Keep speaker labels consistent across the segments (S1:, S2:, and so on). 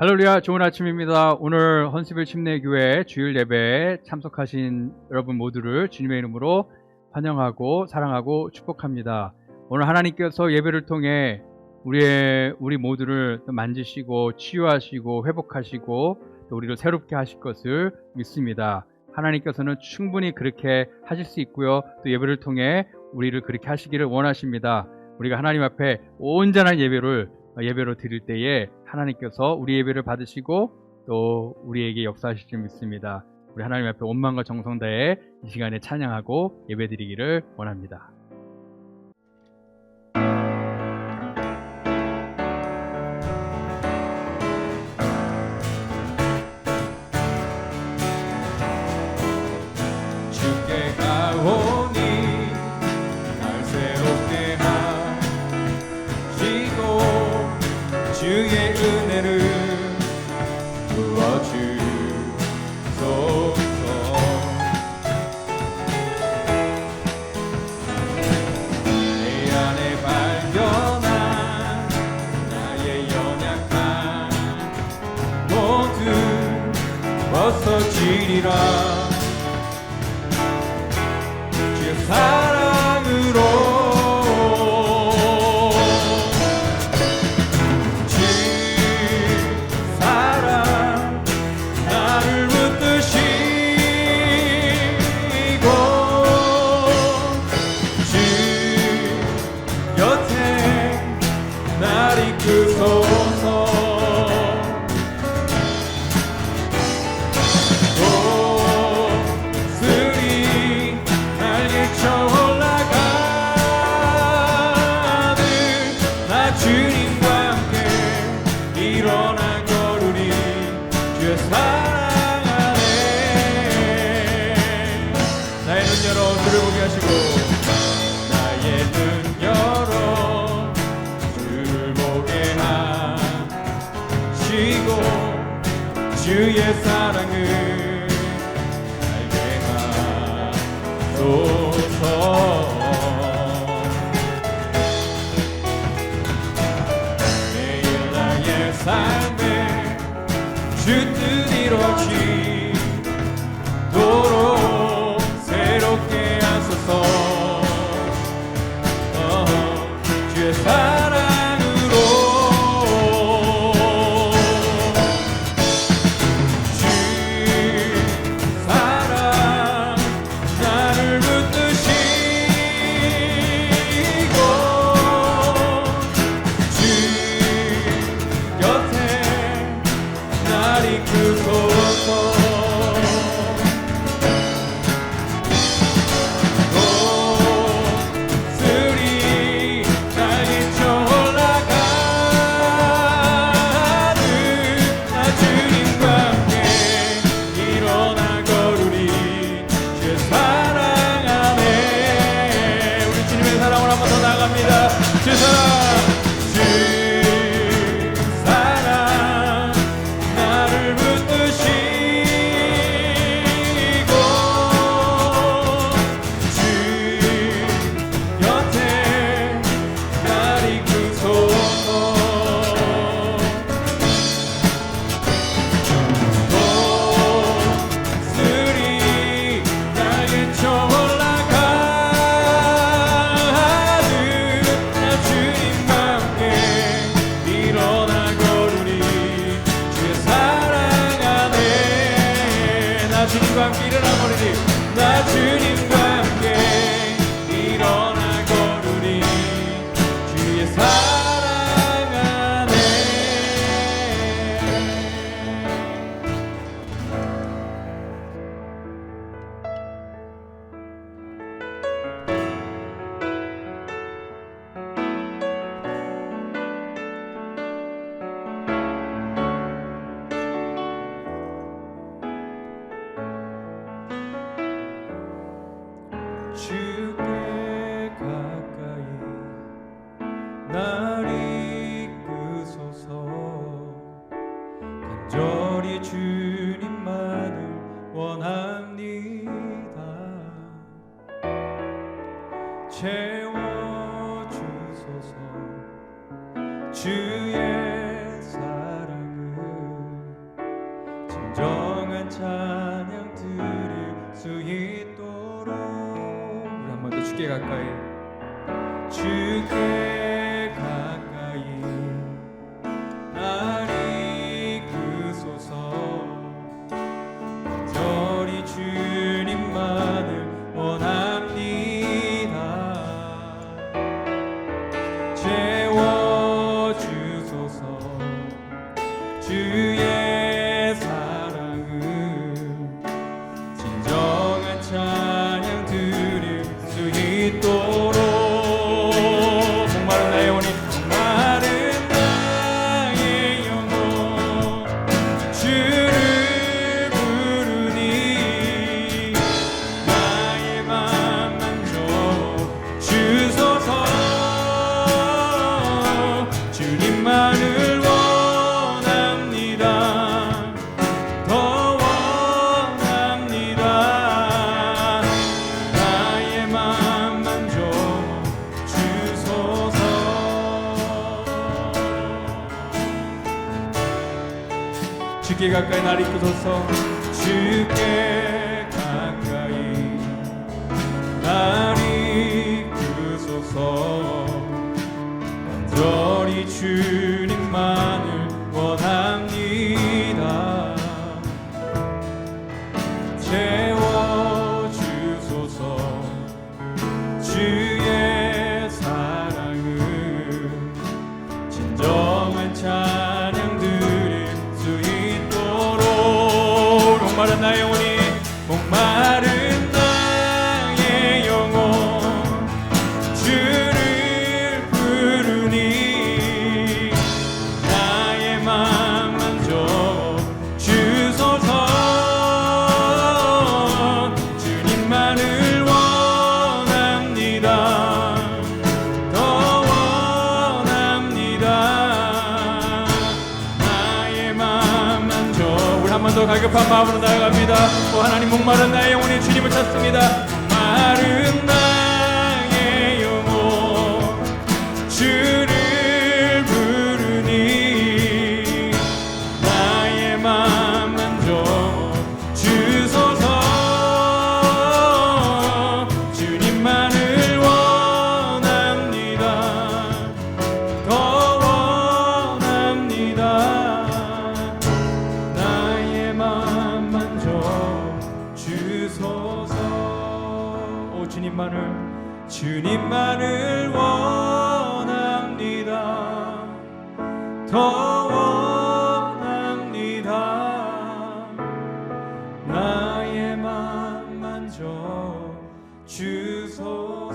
S1: 할렐루야, 좋은 아침입니다. 오늘 헌시빌 침례교회 주일 예배에 참석하신 여러분 모두를 주님의 이름으로 환영하고 사랑하고 축복합니다. 오늘 하나님께서 예배를 통해 우리 모두를 만지시고 치유하시고 회복하시고 또 우리를 새롭게 하실 것을 믿습니다. 하나님께서는 충분히 그렇게 하실 수 있고요. 또 예배를 통해 우리를 그렇게 하시기를 원하십니다. 우리가 하나님 앞에 온전한 예배로 드릴 때에 하나님께서 우리 예배를 받으시고 또 우리에게 역사하실 줄 믿습니다. 우리 하나님 앞에 온 마음과 정성 다해 이 시간에 찬양하고 예배드리기를 원합니다.
S2: 주께 가오니 날 새롭게 하시고 주의 은혜를 부어주소서. 내 안에 발견한 나의 연약함 모두 벗어지리라. 주의 사랑으로 주의 사랑을 알게 하소서. 매일 나의 삶에 주 뜻 이루어지도록 새롭게 하소서. 주의 사랑으로 주님과 함께 일어나 거르리. 나 주님과 함께 일어나 거르리. 주의 사랑 안에. 주께 가까이 날 이끄소서. 간절히 주님만을 원합니다. 채워주소서. 주의 사랑을 찬양 드릴 수 있도록 우리 한 번 더 주께 가까이 주께 가까이 날 이끄소서 저리 주님만을 원합니다 채워주소서 주의 사랑을 진정한 찬양 드릴 수 있도록 목마른 나의 영혼이 목마른 나의 영혼 주를 부르니 나의 맘 만져 주소서 주님만을 원합니다 더 원합니다 나의 맘 만져 주소서 주께 가까이 날 이끄소서 주께 가까이 날 이끄소서 저리 주님만을 원합니다 채워주소서 주의 사랑을 진정한 찬양 드릴 수 있도록 목마른 나의 영혼이 목마른 나의 영혼 주를 부르니 나의 맘 만져 주소서 주님만을 원합니다 더 원합니다 나의 맘 만져 우리 한 번 더 갈급한 마음으로 나아갑니다 오 하나님 목마른 나의 영혼이 주님을 찾습니다 목마른 나의 영혼 주를 부르니 나의 맘 만져 주소서 주님만을 원합니다 더 원합니다 나의 맘 만져 주소서 오 주님만을 원합니다 더 원합니다 나의 맘 만져 주소서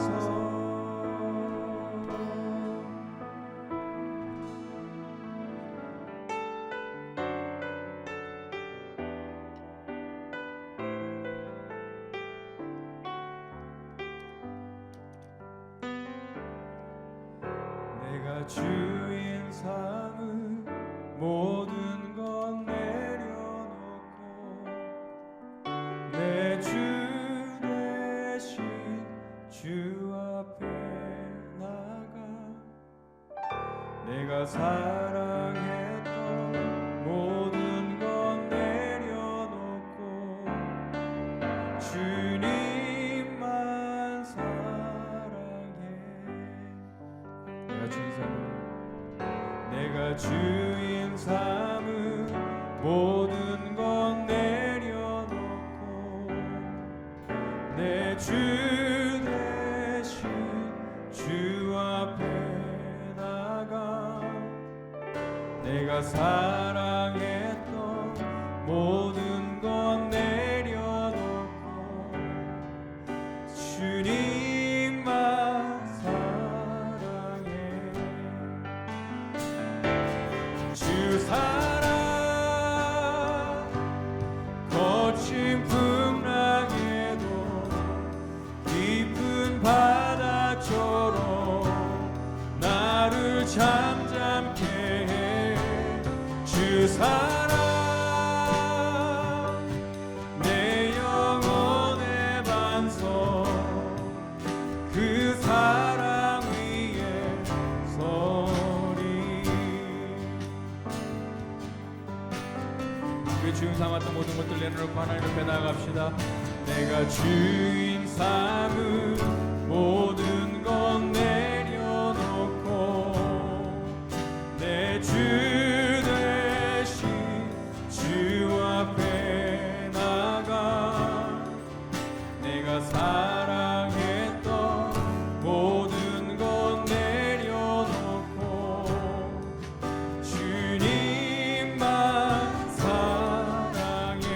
S2: 내가 주인 삼은 모든 것 내려놓고 내 주 대신 주 앞에 나가 내가 사랑했던 모든 것 내려놓고 주님만 사랑해 내가 주인 삼은 모든 것 내려놓고 내 주 대신 주 앞에 나가 내가 사랑했던 모든 것 내려놓고 주님만 사랑해 주 사랑 거친 풍랑에도 깊은 바다처럼 나를 잠잠케 해 주 사랑 내 영혼의 반석 그 사랑 위에 서리 주인 삼았던 모든 것들 내려놓고 하나님 앞에 나아갑시다. 내가 주인 삼은 모든 것 내려놓고 내 주 대신 주 앞에 나가 내가 사랑했던 모든 것 내려놓고 주님만 사랑해.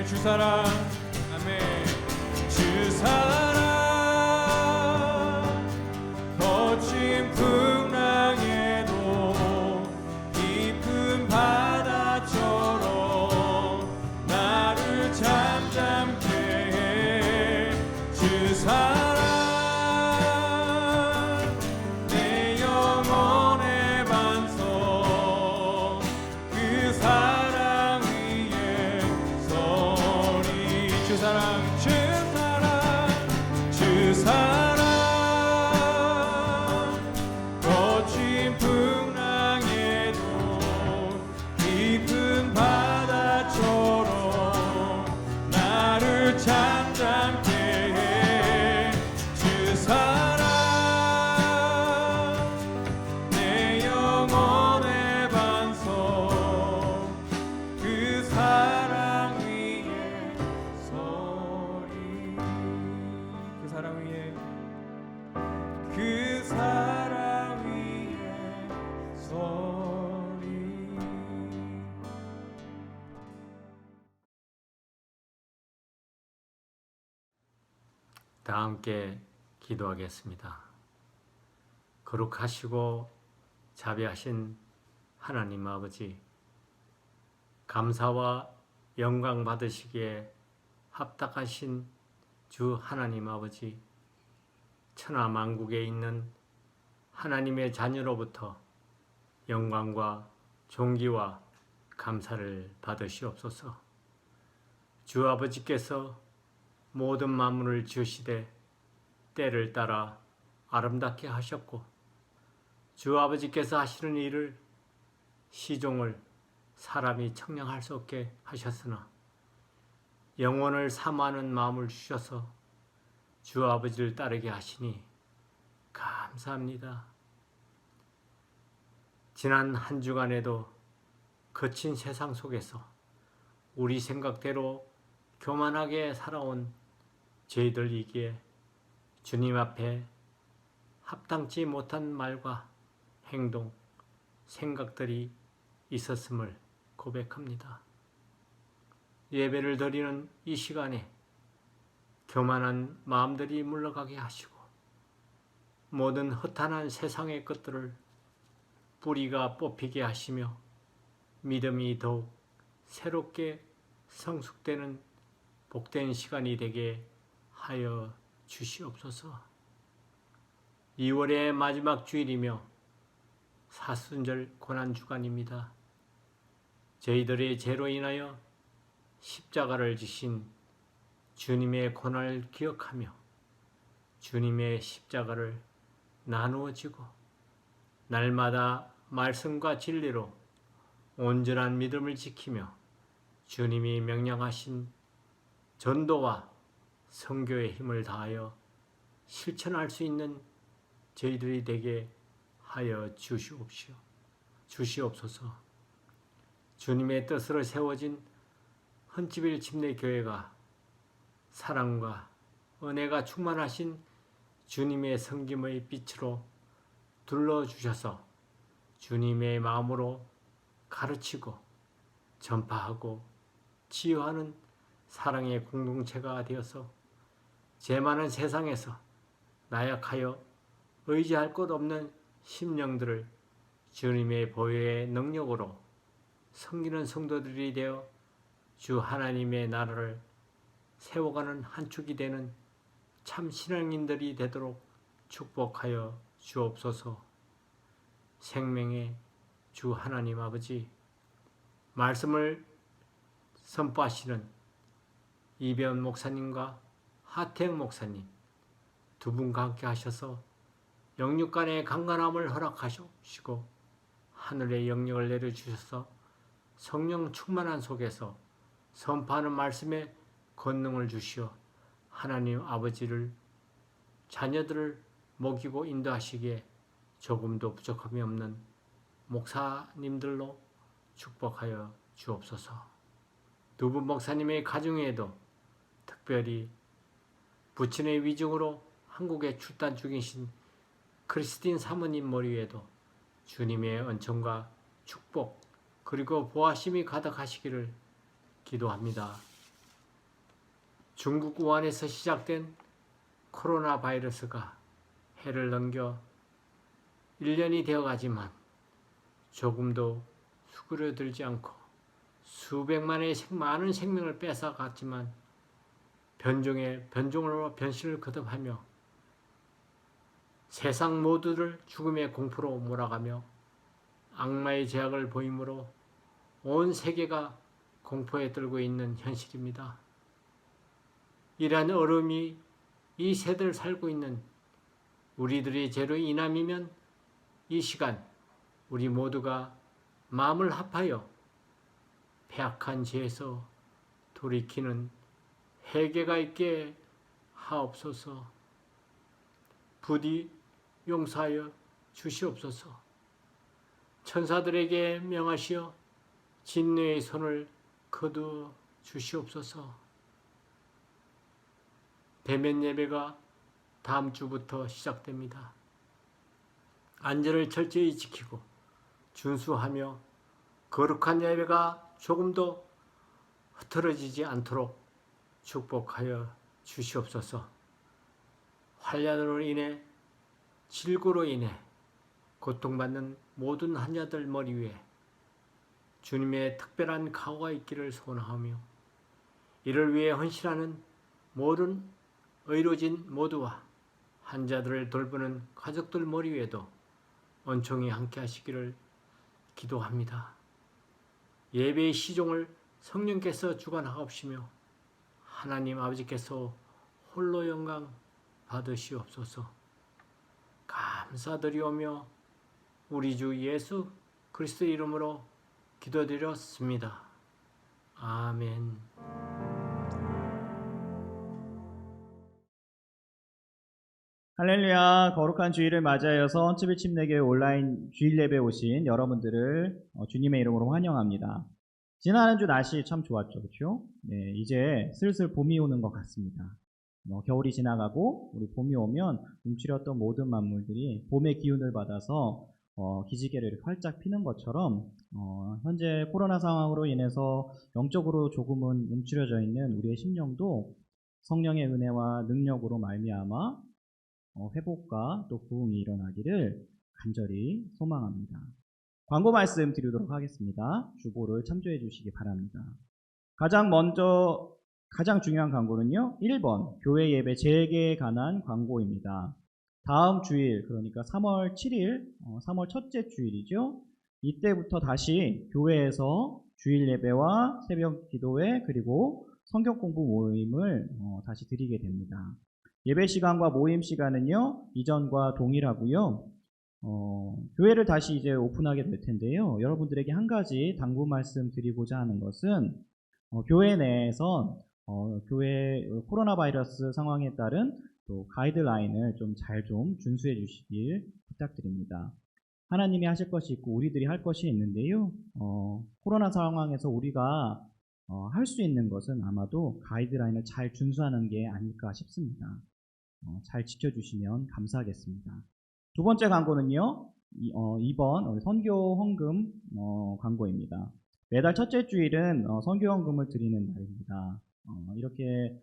S2: 주 사랑, 아멘. 주 사랑 거친 풍랑에도 깊은 바다처럼 나를 잠잠케 해. 주 사랑 내 영혼의 반석 그 사랑 위에 서리. 주 사랑, 주 사랑, 주 사랑 거친 풍랑에도 깊은 바다처럼 나를 잠잠케 해. 주 사랑 내 영혼의 반석 그 사랑 위에 서리. 그 사랑 위에, 그 사랑 위에 서리.
S3: 다 함께 기도하겠습니다. 거룩하시고 자비하신 하나님 아버지, 감사와 영광 받으시기에 합당하신 주 하나님 아버지, 천하만국에 있는 하나님의 자녀로부터 영광과 존귀와 감사를 받으시옵소서. 주 아버지께서 모든 만물을 지으시되 때를 따라 아름답게 하셨고, 주 아버지께서 하시는 일을 시종을 사람이 청량할 수 없게 하셨으나 영혼을 사모하는 마음을 주셔서 주 아버지를 따르게 하시니 감사합니다. 지난 한 주간에도 거친 세상 속에서 우리 생각대로 교만하게 살아온 저희들이기에 주님 앞에 합당치 못한 말과 행동, 생각들이 있었음을 고백합니다. 예배를 드리는 이 시간에 교만한 마음들이 물러가게 하시고 모든 허탄한 세상의 것들을 뿌리가 뽑히게 하시며 믿음이 더욱 새롭게 성숙되는 복된 시간이 되게 하여 주시옵소서. 2월의 마지막 주일이며 사순절 고난주간입니다. 저희들의 죄로 인하여 십자가를 지신 주님의 고난을 기억하며 주님의 십자가를 나누어 지고 날마다 말씀과 진리로 온전한 믿음을 지키며 주님이 명령하신 전도와 선교의 힘을 다하여 실천할 수 있는 저희들이 되게 하여 주시옵소서. 주님의 뜻으로 세워진 헌집일 침례교회가 사랑과 은혜가 충만하신 주님의 성김의 빛으로 둘러주셔서 주님의 마음으로 가르치고 전파하고 치유하는 사랑의 공동체가 되어서 죄 많은 세상에서 나약하여 의지할 곳 없는 심령들을 주님의 보혈의 능력으로 섬기는 성도들이 되어 주 하나님의 나라를 세워가는 한 축이 되는 참 신앙인들이 되도록 축복하여 주옵소서. 생명의 주 하나님 아버지, 말씀을 선포하시는 이배원 목사님과 하태영 목사님 두 분과 함께 하셔서 영육간의 강건함을 허락하시고 하늘의 영역을 내려주셔서 성령 충만한 속에서 선포하는 말씀에 권능을 주시어 하나님 아버지를 자녀들을 먹이고 인도하시기에 조금도 부족함이 없는 목사님들로 축복하여 주옵소서. 두 분 목사님의 가정에도 특별히 부친의 위중으로 한국에 출단 중이신 크리스틴 사모님 머리에도 주님의 은총과 축복 그리고 보호하심이 가득하시기를 기도합니다. 중국 우한에서 시작된 코로나 바이러스가 해를 넘겨 1년이 되어가지만 조금도 수그러들지 않고 수백만의 많은 생명을 뺏어갔지만 변종으로 변신을 거듭하며 세상 모두를 죽음의 공포로 몰아가며 악마의 제약을 보임으로 온 세계가 공포에 떨고 있는 현실입니다. 이러한 어려움이 이 세대를 살고 있는 우리들의 죄로 인함이면 이 시간 우리 모두가 마음을 합하여 패악한 죄에서 돌이키는 회개가 있게 하옵소서. 부디 용서하여 주시옵소서. 천사들에게 명하시어 진노의 손을 거두어 주시옵소서. 대면 예배가 다음 주부터 시작됩니다. 안전을 철저히 지키고 준수하며 거룩한 예배가 조금도 흐트러지지 않도록 축복하여 주시옵소서. 환난으로 인해 질고로 인해 고통받는 모든 환자들 머리 위에 주님의 특별한 가호가 있기를 소원하며 이를 위해 헌신하는 모든 의료진 모두와 환자들을 돌보는 가족들 머리 위에도 은총이 함께 하시기를 기도합니다. 예배의 시종을 성령께서 주관하옵시며 하나님 아버지께서 홀로 영광 받으시옵소서. 감사드리오며 우리 주 예수 그리스도 이름으로 기도드렸습니다. 아멘.
S4: 할렐루야. 거룩한 주일을 맞이하여서 헌집의 침례교회 온라인 주일 예배 오신 여러분들을 주님의 이름으로 환영합니다. 지난 한 주 날씨 참 좋았죠, 그렇죠? 네, 이제 슬슬 봄이 오는 것 같습니다. 겨울이 지나가고 우리 봄이 오면 움츠렸던 모든 만물들이 봄의 기운을 받아서 기지개를 이렇게 활짝 피는 것처럼 현재 코로나 상황으로 인해서 영적으로 조금은 움츠려져 있는 우리의 심령도 성령의 은혜와 능력으로 말미암아 회복과 또 부흥이 일어나기를 간절히 소망합니다. 광고 말씀 드리도록 하겠습니다. 주보를 참조해 주시기 바랍니다. 가장 중요한 광고는요, 1번 교회 예배 재개에 관한 광고입니다. 다음 주일, 그러니까 3월 7일, 3월 첫째 주일이죠. 이때부터 다시 교회에서 주일 예배와 새벽 기도회 그리고 성경 공부 모임을 다시 드리게 됩니다. 예배 시간과 모임 시간은요, 이전과 동일하고요. 교회를 다시 이제 오픈하게 될 텐데요. 여러분들에게 한 가지 당부 말씀 드리고자 하는 것은 교회 내에서 교회 코로나 바이러스 상황에 따른 또 가이드라인을 잘 준수해 주시길 부탁드립니다. 하나님이 하실 것이 있고 우리들이 할 것이 있는데요. 코로나 상황에서 우리가 할 수 있는 것은 아마도 가이드라인을 잘 준수하는 게 아닐까 싶습니다. 잘 지켜주시면 감사하겠습니다. 두 번째 광고는요, 2번 선교 헌금 광고입니다. 매달 첫째 주일은 선교 헌금을 드리는 날입니다. 이렇게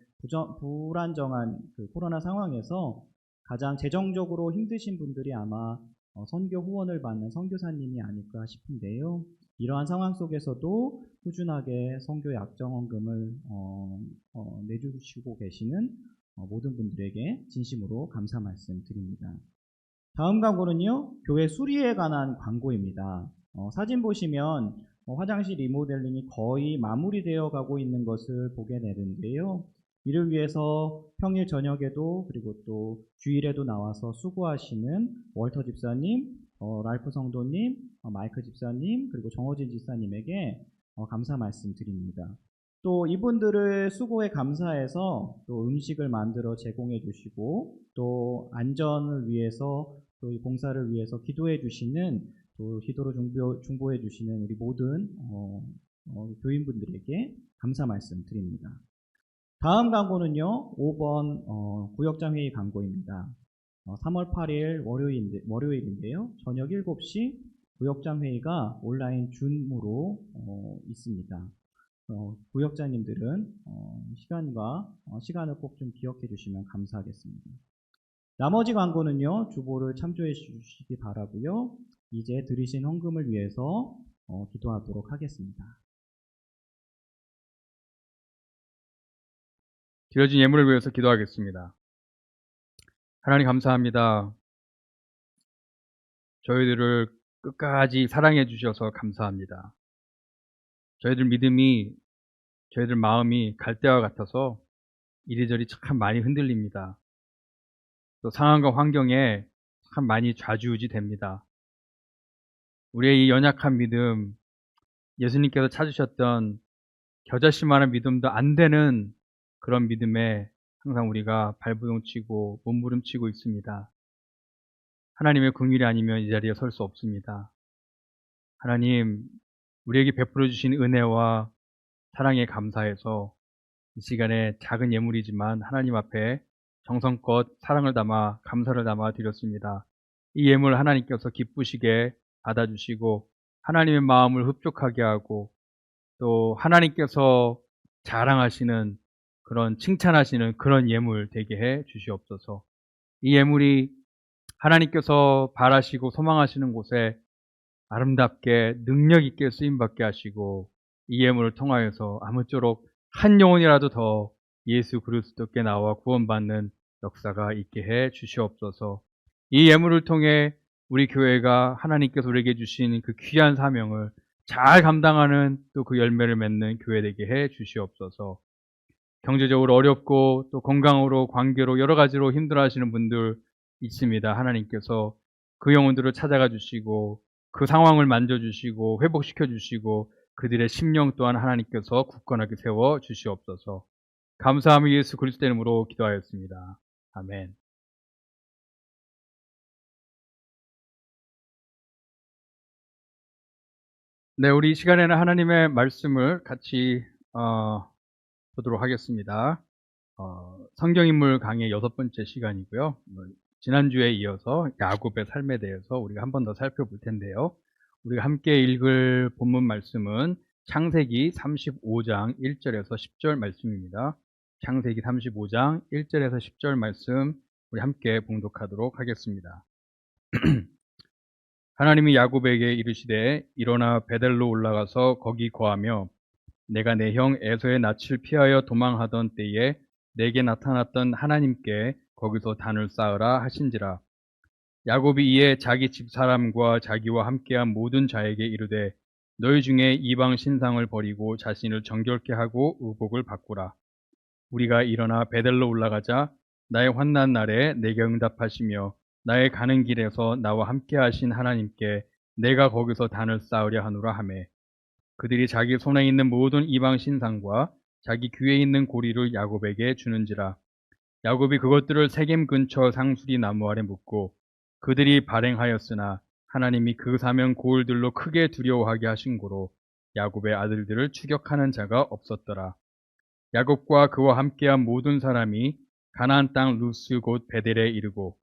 S4: 불안정한 그 코로나 상황에서 가장 재정적으로 힘드신 분들이 아마 선교 후원을 받는 선교사님이 아닐까 싶은데요. 이러한 상황 속에서도 꾸준하게 선교 약정 헌금을 내주시고 계시는 모든 분들에게 진심으로 감사 말씀 드립니다. 다음 광고는요, 교회 수리에 관한 광고입니다. 사진 보시면 화장실 리모델링이 거의 마무리되어 가고 있는 것을 보게 되는데요. 이를 위해서 평일 저녁에도 그리고 또 주일에도 나와서 수고하시는 월터 집사님, 랄프 성도님, 마이크 집사님, 그리고 정호진 집사님에게 감사 말씀 드립니다. 또 이분들의 수고에 감사해서 또 음식을 만들어 제공해 주시고 또 안전을 위해서 또 이 봉사를 위해서 기도해 주시는 또 기도로 중보해 주시는 우리 모든 교인분들에게 감사 말씀 드립니다. 다음 광고는요, 5번 구역장 회의 광고입니다. 3월 8일 월요일인데요. 저녁 7시 구역장 회의가 온라인 줌으로 있습니다. 구역장님들은 시간을 꼭 좀 기억해 주시면 감사하겠습니다. 나머지 광고는요, 주보를 참조해 주시기 바라고요. 이제 드리신 헌금을 위해서 기도하도록 하겠습니다.
S1: 드려진 예물을 위해서 기도하겠습니다. 하나님 감사합니다. 저희들을 끝까지 사랑해 주셔서 감사합니다. 저희들 믿음이, 저희들 마음이 갈대와 같아서 이리저리 참 많이 흔들립니다. 또 상황과 환경에 참 많이 좌지우지 됩니다. 우리의 이 연약한 믿음, 예수님께서 찾으셨던 겨자씨만한 믿음도 안 되는 그런 믿음에 항상 우리가 발부동치고 몸부림치고 있습니다. 하나님의 긍휼이 아니면 이 자리에 설 수 없습니다. 하나님, 우리에게 베풀어 주신 은혜와 사랑에 감사해서 이 시간에 작은 예물이지만 하나님 앞에 정성껏 사랑을 담아 감사를 담아 드렸습니다. 이 예물 하나님께서 기쁘시게 받아주시고 하나님의 마음을 흡족하게 하고 또 하나님께서 자랑하시는 그런 칭찬하시는 그런 예물 되게 해 주시옵소서. 이 예물이 하나님께서 바라시고 소망하시는 곳에 아름답게 능력 있게 쓰임받게 하시고 이 예물을 통하여서 아무쪼록 한 영혼이라도 더 예수 그리스도께 나와 구원받는 역사가 있게 해 주시옵소서. 이 예물을 통해 우리 교회가 하나님께서 우리에게 주신 그 귀한 사명을 잘 감당하는 또 그 열매를 맺는 교회 되게 해 주시옵소서. 경제적으로 어렵고 또 건강으로 관계로 여러 가지로 힘들어하시는 분들 있습니다. 하나님께서 그 영혼들을 찾아가 주시고 그 상황을 만져주시고 회복시켜 주시고 그들의 심령 또한 하나님께서 굳건하게 세워 주시옵소서. 감사하며 예수 그리스도 이름으로 기도하였습니다. 아멘. 네, 우리 이 시간에는 하나님의 말씀을 같이 보도록 하겠습니다. 성경인물 강의 6번째 시간이고요. 지난주에 이어서 야곱의 삶에 대해서 우리가 한 번 더 살펴볼 텐데요. 우리가 함께 읽을 본문 말씀은 창세기 35장 1절에서 10절 말씀입니다. 창세기 35장 1절에서 10절 말씀 우리 함께 봉독하도록 하겠습니다. 하나님이 야곱에게 이르시되 일어나 베델로 올라가서 거기 거하며 내가 내 형 에서의 낯을 피하여 도망하던 때에 내게 나타났던 하나님께 거기서 단을 쌓으라 하신지라. 야곱이 이에 자기 집 사람과 자기와 함께한 모든 자에게 이르되 너희 중에 이방 신상을 버리고 자신을 정결케 하고 의복을 바꾸라. 우리가 일어나 베델로 올라가자 나의 환난 날에 내게 응답하시며 나의 가는 길에서 나와 함께 하신 하나님께 내가 거기서 단을 쌓으려 하노라 하매 그들이 자기 손에 있는 모든 이방 신상과 자기 귀에 있는 고리를 야곱에게 주는지라. 야곱이 그것들을 세겜 근처 상수리 나무 아래 묻고 그들이 발행하였으나 하나님이 그 사명 고을들로 크게 두려워하게 하신 고로 야곱의 아들들을 추격하는 자가 없었더라. 야곱과 그와 함께한 모든 사람이 가나안 땅 루스 곧 베델에 이르고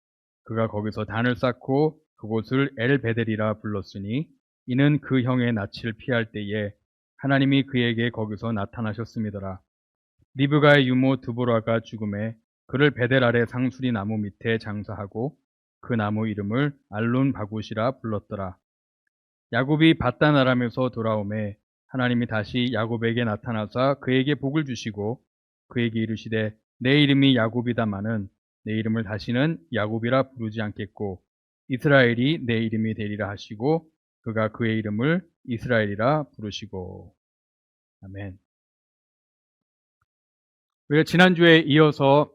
S1: 그가 거기서 단을 쌓고 그곳을 엘베델이라 불렀으니 이는 그 형의 낯을 피할 때에 하나님이 그에게 거기서 나타나셨음이더라. 리브가의 유모 드보라가 죽음에 그를 베델 아래 상수리 나무 밑에 장사하고 그 나무 이름을 알론 바굿이라 불렀더라. 야곱이 밧단 아람에서 돌아오매 하나님이 다시 야곱에게 나타나사 그에게 복을 주시고 그에게 이르시되 내 이름이 야곱이다마는 내 이름을 다시는 야곱이라 부르지 않겠고 이스라엘이 내 이름이 되리라 하시고 그가 그의 이름을 이스라엘이라 부르시고. 아멘. 우리가 지난주에 이어서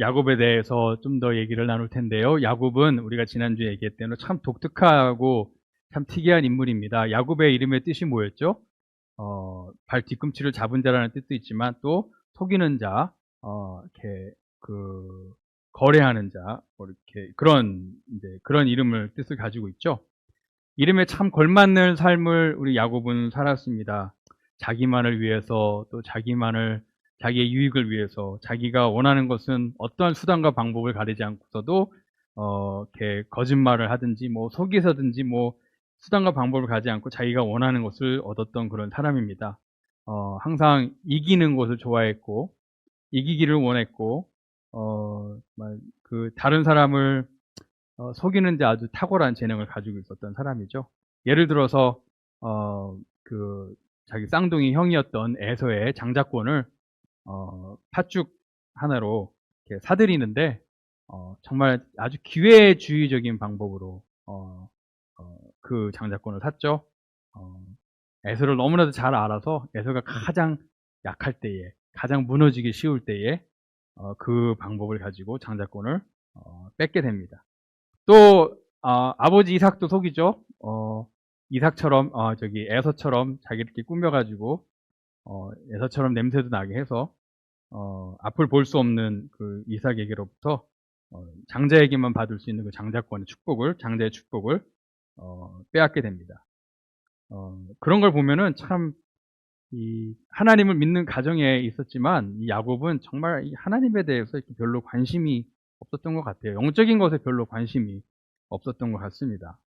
S1: 야곱에 대해서 좀 더 얘기를 나눌 텐데요. 야곱은 우리가 지난주에 얘기했던 대로 참 독특하고 참 특이한 인물입니다. 야곱의 이름의 뜻이 뭐였죠? 발 뒤꿈치를 잡은 자라는 뜻도 있지만 또 속이는 자, 이렇게 거래하는 자, 뭐 이렇게 그런 이름을 뜻을 가지고 있죠. 이름에 참 걸맞는 삶을 우리 야곱은 살았습니다. 자기만을 위해서 또 자기의 유익을 위해서 자기가 원하는 것은 어떠한 수단과 방법을 가리지 않고서도 이렇게 거짓말을 하든지 뭐 속이서든지 뭐 수단과 방법을 가지 않고 자기가 원하는 것을 얻었던 그런 사람입니다. 항상 이기는 것을 좋아했고 이기기를 원했고 다른 사람을 속이는 데 아주 탁월한 재능을 가지고 있었던 사람이죠. 예를 들어서 자기 쌍둥이 형이었던 에서의 장자권을 팥죽 하나로 이렇게 사들이는데 정말 아주 기회주의적인 방법으로 그 장자권을 샀죠. 에서를 너무나도 잘 알아서 에서가 가장 약할 때에, 가장 무너지기 쉬울 때에 그 방법을 가지고 장자권을 뺏게 됩니다. 또 아버지 이삭도 속이죠. 이삭처럼 에서처럼 자기를 이렇게 꾸며가지고 에서처럼 냄새도 나게 해서 앞을 볼 수 없는 그 이삭에게로부터 장자에게만 받을 수 있는 그 장자권의 축복을, 장자의 축복을 빼앗게 됩니다. 그런 걸 보면은 참 이 하나님을 믿는 가정에 있었지만 이 야곱은 정말 이 하나님에 대해서 이렇게 별로 관심이 없었던 것 같아요. 영적인 것에 별로 관심이 없었던 것 같습니다.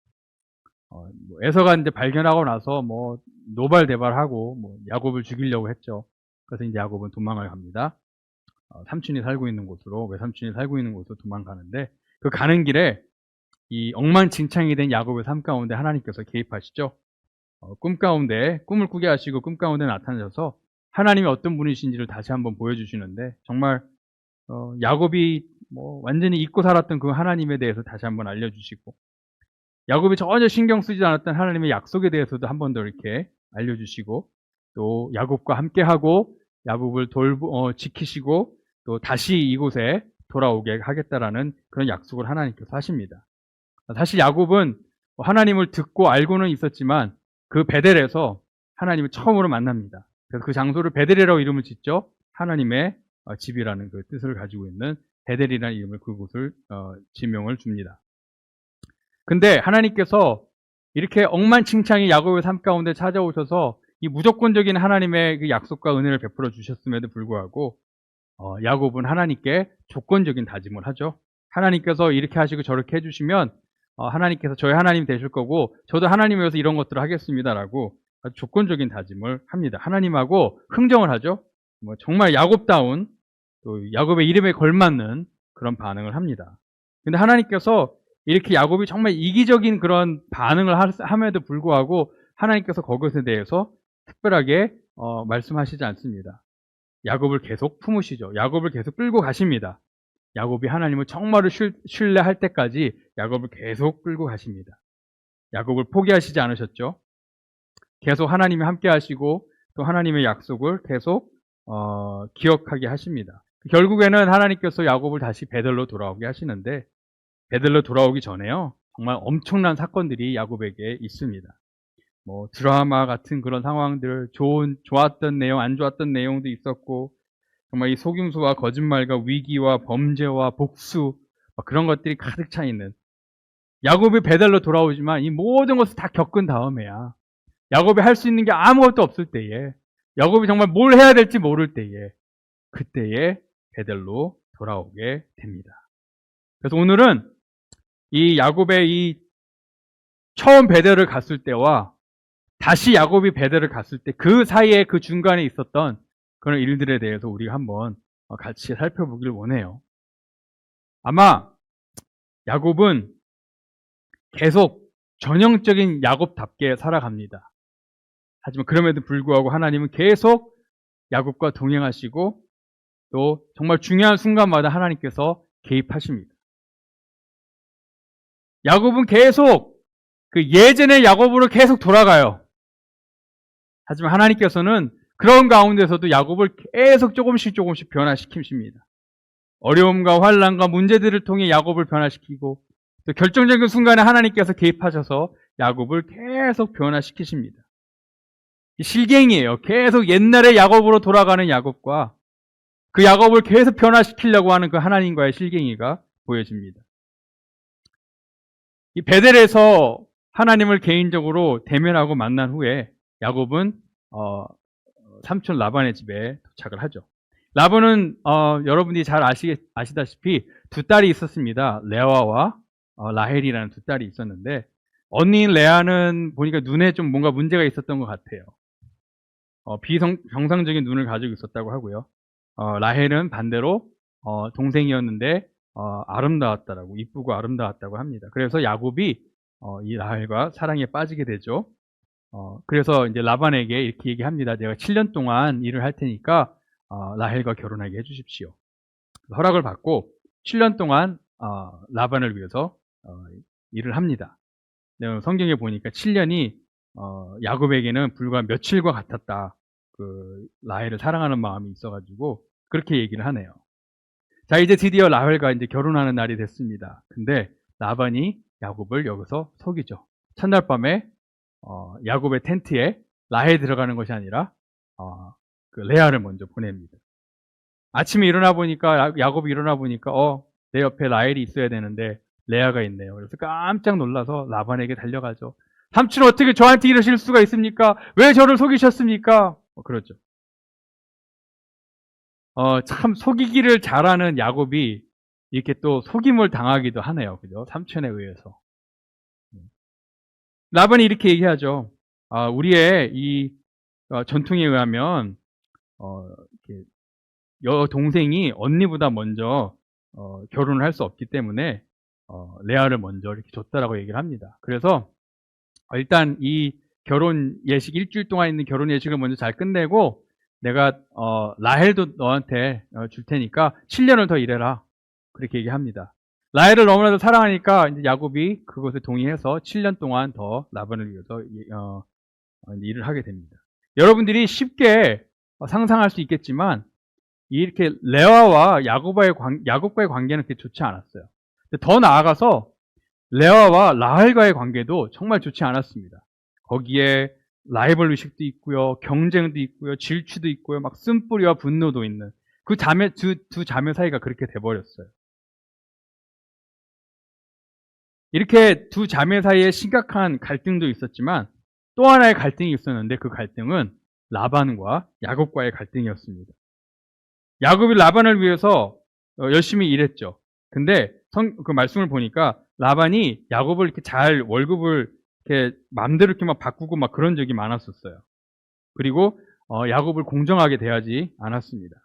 S1: 에서가 이제 발견하고 나서 뭐 노발대발하고 뭐 야곱을 죽이려고 했죠. 그래서 이제 야곱은 도망을 갑니다. 삼촌이 살고 있는 곳으로, 외삼촌이 살고 있는 곳으로 도망가는데 그 가는 길에 이 엉망진창이 된 야곱의 삶 가운데 하나님께서 개입하시죠. 꿈 가운데 꿈을 꾸게 하시고 꿈 가운데 나타나셔서 하나님이 어떤 분이신지를 다시 한번 보여주시는데 정말 야곱이 뭐 완전히 잊고 살았던 그 하나님에 대해서 다시 한번 알려주시고 야곱이 전혀 신경 쓰지 않았던 하나님의 약속에 대해서도 한 번 더 이렇게 알려주시고 또 야곱과 함께하고 야곱을 지키시고 또 다시 이곳에 돌아오게 하겠다라는 그런 약속을 하나님께서 하십니다. 사실 야곱은 하나님을 듣고 알고는 있었지만 그 베델에서 하나님을 처음으로 만납니다. 그래서 그 장소를 베델이라고 이름을 짓죠. 하나님의 집이라는 그 뜻을 가지고 있는 베델이라는 이름을 그곳을 지명을 줍니다. 근데 하나님께서 이렇게 억만칭창이 야곱의 삶 가운데 찾아오셔서 이 무조건적인 하나님의 그 약속과 은혜를 베풀어 주셨음에도 불구하고 야곱은 하나님께 조건적인 다짐을 하죠. 하나님께서 이렇게 하시고 저렇게 해주시면 하나님께서 저의 하나님이 되실 거고 저도 하나님 위해서 이런 것들을 하겠습니다라고 아주 조건적인 다짐을 합니다. 하나님하고 흥정을 하죠. 정말 야곱다운 또 야곱의 이름에 걸맞는 그런 반응을 합니다. 근데 하나님께서 이렇게 야곱이 정말 이기적인 그런 반응을 함에도 불구하고 하나님께서 그것에 대해서 특별하게 말씀하시지 않습니다. 야곱을 계속 품으시죠. 야곱을 계속 끌고 가십니다. 야곱이 하나님을 정말로 신뢰할 때까지 야곱을 계속 끌고 가십니다. 야곱을 포기하시지 않으셨죠. 계속 하나님이 함께 하시고 또 하나님의 약속을 계속 기억하게 하십니다. 결국에는 하나님께서 야곱을 다시 베델로 돌아오게 하시는데 베델로 돌아오기 전에요. 정말 엄청난 사건들이 야곱에게 있습니다. 뭐 드라마 같은 그런 상황들, 좋았던 내용, 안 좋았던 내용도 있었고 정말 이 속임수와 거짓말과 위기와 범죄와 복수 그런 것들이 가득 차 있는 야곱이 베델로 돌아오지만 이 모든 것을 다 겪은 다음에야 야곱이 할 수 있는 게 아무것도 없을 때에 야곱이 정말 뭘 해야 될지 모를 때에 그때에 베델로 돌아오게 됩니다. 그래서 오늘은 이 야곱의 이 처음 베델을 갔을 때와 다시 야곱이 베델을 갔을 때 그 사이에 그 중간에 있었던 그런 일들에 대해서 우리가 한번 같이 살펴보길 원해요. 아마 야곱은 계속 전형적인 야곱답게 살아갑니다. 하지만 그럼에도 불구하고 하나님은 계속 야곱과 동행하시고 또 정말 중요한 순간마다 하나님께서 개입하십니다. 야곱은 계속 그 예전의 야곱으로 계속 돌아가요. 하지만 하나님께서는 그런 가운데서도 야곱을 계속 조금씩 변화시키십니다. 어려움과 환난과 문제들을 통해 야곱을 변화시키고 또 결정적인 순간에 하나님께서 개입하셔서 야곱을 계속 변화시키십니다. 실갱이에요. 계속 옛날의 야곱으로 돌아가는 야곱과 그 야곱을 계속 변화시키려고 하는 그 하나님과의 실갱이가 보여집니다. 이 베델에서 하나님을 개인적으로 대면하고 만난 후에 야곱은 삼촌 라반의 집에 도착을 하죠. 라반은 여러분들이 잘 아시다시피 두 딸이 있었습니다. 레아와 라헬이라는 두 딸이 있었는데 언니인 레아는 보니까 눈에 좀 뭔가 문제가 있었던 것 같아요. 비정상적인 눈을 가지고 있었다고 하고요. 라헬은 반대로 동생이었는데 아름다웠다라고, 이쁘고 아름다웠다고 합니다. 그래서 야곱이 이 라헬과 사랑에 빠지게 되죠. 그래서 이제 라반에게 이렇게 얘기합니다. 내가 7년 동안 일을 할 테니까 라헬과 결혼하게 해주십시오. 허락을 받고 7년 동안 라반을 위해서 일을 합니다. 성경에 보니까 7년이 야곱에게는 불과 며칠과 같았다. 그 라헬을 사랑하는 마음이 있어가지고 그렇게 얘기를 하네요. 자, 이제 드디어 라헬과 이제 결혼하는 날이 됐습니다. 근데 라반이 야곱을 여기서 속이죠. 첫날 밤에 야곱의 텐트에 라헬이 들어가는 것이 아니라 그 레아를 먼저 보냅니다. 아침에 일어나 보니까 야곱이 일어나 보니까 내 옆에 라헬이 있어야 되는데 레아가 있네요. 그래서 깜짝 놀라서 라반에게 달려가죠. 삼촌 어떻게 저한테 이러실 수가 있습니까? 왜 저를 속이셨습니까? 그러죠. 참 속이기를 잘하는 야곱이 이렇게 또 속임을 당하기도 하네요. 그죠? 삼촌에 의해서. 라반이 이렇게 얘기하죠. 우리의 이 전통에 의하면 이렇게 여동생이 언니보다 먼저 결혼을 할 수 없기 때문에 레아를 먼저 이렇게 줬다라고 얘기를 합니다. 그래서 일단 이 결혼 예식, 일주일 동안 있는 결혼 예식을 먼저 잘 끝내고 내가 라헬도 너한테 줄 테니까 7년을 더 일해라. 그렇게 얘기합니다. 라헬을 너무나도 사랑하니까 이제 야곱이 그것에 동의해서 7년 동안 더 라반을 위해서 일을 하게 됩니다. 여러분들이 쉽게 상상할 수 있겠지만 이렇게 레아와 야곱과의 관계는 그렇게 좋지 않았어요. 더 나아가서 레아와 라헬과의 관계도 정말 좋지 않았습니다. 거기에 라이벌 의식도 있고요, 경쟁도 있고요, 질투도 있고요, 막 쓴뿌리와 분노도 있는 그 두 자매 사이가 그렇게 돼버렸어요. 이렇게 두 자매 사이에 심각한 갈등도 있었지만 또 하나의 갈등이 있었는데 그 갈등은 라반과 야곱과의 갈등이었습니다. 야곱이 라반을 위해서 열심히 일했죠. 근데 그 말씀을 보니까 라반이 야곱을 이렇게 잘 월급을 이렇게 마음대로 이렇게 막 바꾸고 막 그런 적이 많았었어요. 그리고 야곱을 공정하게 대하지 않았습니다.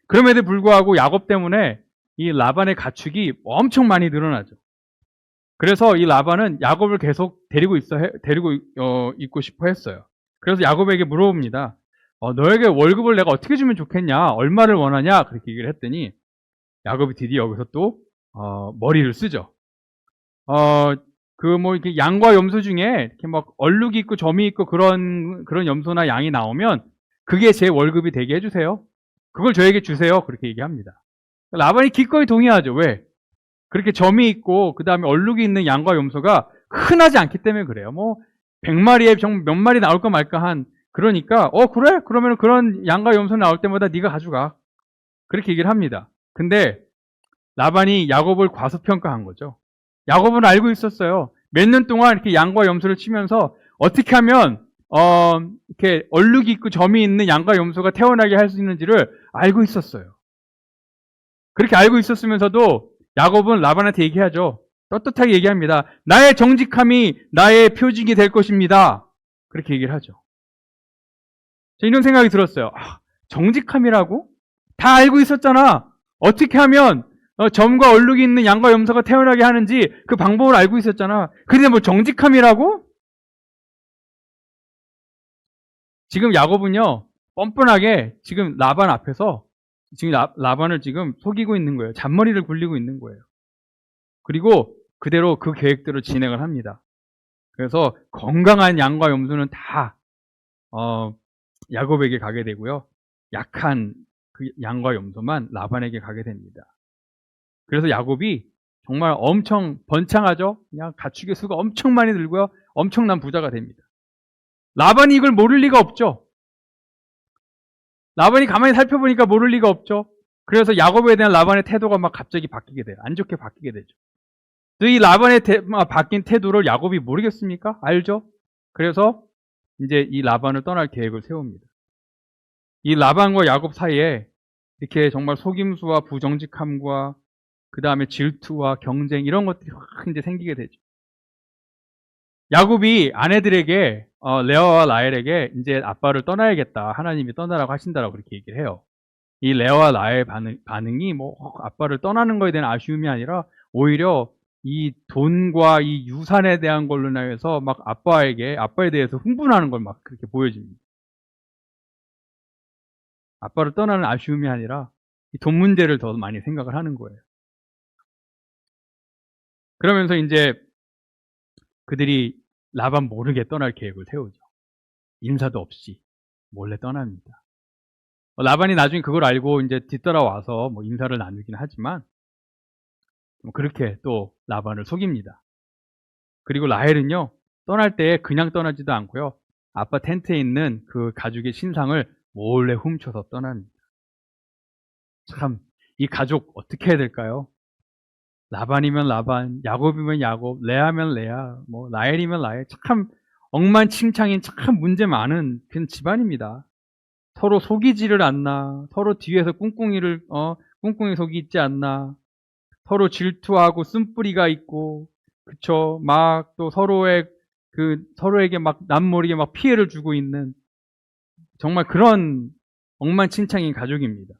S1: 그럼에도 불구하고 야곱 때문에 이 라반의 가축이 엄청 많이 늘어나죠. 그래서 이 라반은 야곱을 계속 데리고 있고 싶어 했어요. 그래서 야곱에게 물어봅니다. 너에게 월급을 내가 어떻게 주면 좋겠냐? 얼마를 원하냐? 그렇게 얘기를 했더니 야곱이 드디어 여기서 또 머리를 쓰죠. 이렇게 양과 염소 중에 이렇게 막 얼룩이 있고 점이 있고 그런 염소나 양이 나오면 그게 제 월급이 되게 해주세요. 그걸 저에게 주세요. 그렇게 얘기합니다. 라반이 기꺼이 동의하죠. 왜? 그렇게 점이 있고 그 다음에 얼룩이 있는 양과 염소가 흔하지 않기 때문에 그래요. 뭐 100마리에 몇 마리 나올까 말까 한 그러니까 그래? 그러면 그런 양과 염소 나올 때마다 네가 가져가. 그렇게 얘기를 합니다. 근데 라반이 야곱을 과소평가한 거죠. 야곱은 알고 있었어요. 몇 년 동안 이렇게 양과 염소를 치면서 어떻게 하면 이렇게 얼룩이 있고 점이 있는 양과 염소가 태어나게 할 수 있는지를 알고 있었어요. 그렇게 알고 있었으면서도 야곱은 라반한테 얘기하죠. 떳떳하게 얘기합니다. 나의 정직함이 나의 표징이 될 것입니다. 그렇게 얘기를 하죠. 이런 생각이 들었어요. 정직함이라고? 다 알고 있었잖아. 어떻게 하면 점과 얼룩이 있는 양과 염소가 태어나게 하는지 그 방법을 알고 있었잖아. 근데 뭐 정직함이라고? 지금 야곱은요, 뻔뻔하게 지금 라반 앞에서 지금 라반을 지금 속이고 있는 거예요. 잔머리를 굴리고 있는 거예요. 그리고 그대로 그 계획대로 진행을 합니다. 그래서 건강한 양과 염소는 다 야곱에게 가게 되고요. 약한 그 양과 염소만 라반에게 가게 됩니다. 그래서 야곱이 정말 엄청 번창하죠. 그냥 가축의 수가 엄청 많이 들고요. 엄청난 부자가 됩니다. 라반이 이걸 모를 리가 없죠. 라반이 가만히 살펴보니까 모를 리가 없죠. 그래서 야곱에 대한 라반의 태도가 막 갑자기 바뀌게 돼요. 안 좋게 바뀌게 되죠. 또 이 라반의 바뀐 태도를 야곱이 모르겠습니까? 알죠? 그래서 이제 이 라반을 떠날 계획을 세웁니다. 이 라반과 야곱 사이에 이렇게 정말 속임수와 부정직함과 그 다음에 질투와 경쟁 이런 것들이 확 이제 생기게 되죠. 야곱이 아내들에게 레아와 라헬에게 이제 아빠를 떠나야겠다. 하나님이 떠나라고 하신다라고 그렇게 얘기를 해요. 이 레아와 라헬 반응이 뭐 아빠를 떠나는 거에 대한 아쉬움이 아니라 오히려 이 돈과 이 유산에 대한 걸로 인해서 막 아빠에 대해서 흥분하는 걸 막 그렇게 보여줍니다. 아빠를 떠나는 아쉬움이 아니라 이 돈 문제를 더 많이 생각을 하는 거예요. 그러면서 이제 그들이 라반 모르게 떠날 계획을 세우죠. 인사도 없이 몰래 떠납니다. 라반이 나중에 그걸 알고 이제 뒤따라와서 뭐 인사를 나누긴 하지만 그렇게 또 라반을 속입니다. 그리고 라헬은요, 떠날 때 그냥 떠나지도 않고요, 아빠 텐트에 있는 그 가죽의 신상을 몰래 훔쳐서 떠납니다. 참, 이 가족 어떻게 해야 될까요? 라반이면 라반, 야곱이면 야곱, 레아면 레아, 뭐 라헬이면 라헬, 참 엉망진창인 참 문제 많은 그런 집안입니다. 서로 속이지를 않나, 서로 뒤에서 꿍꿍이 속이 있지 않나, 서로 질투하고 쓴뿌리가 있고, 그쵸? 막 또 서로에게 막 남모르게 막 피해를 주고 있는 정말 그런 엉망진창인 가족입니다.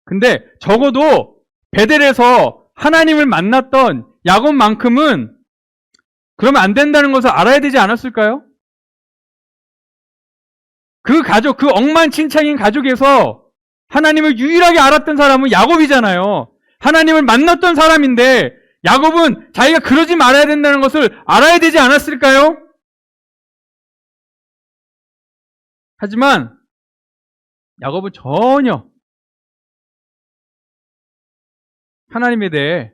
S1: 근데 적어도 베델에서 하나님을 만났던 야곱만큼은 그러면 안 된다는 것을 알아야 되지 않았을까요? 그 가족, 그 엉망진창인 가족에서 하나님을 유일하게 알았던 사람은 야곱이잖아요. 하나님을 만났던 사람인데 야곱은 자기가 그러지 말아야 된다는 것을 알아야 되지 않았을까요? 하지만 야곱은 전혀 하나님에 대해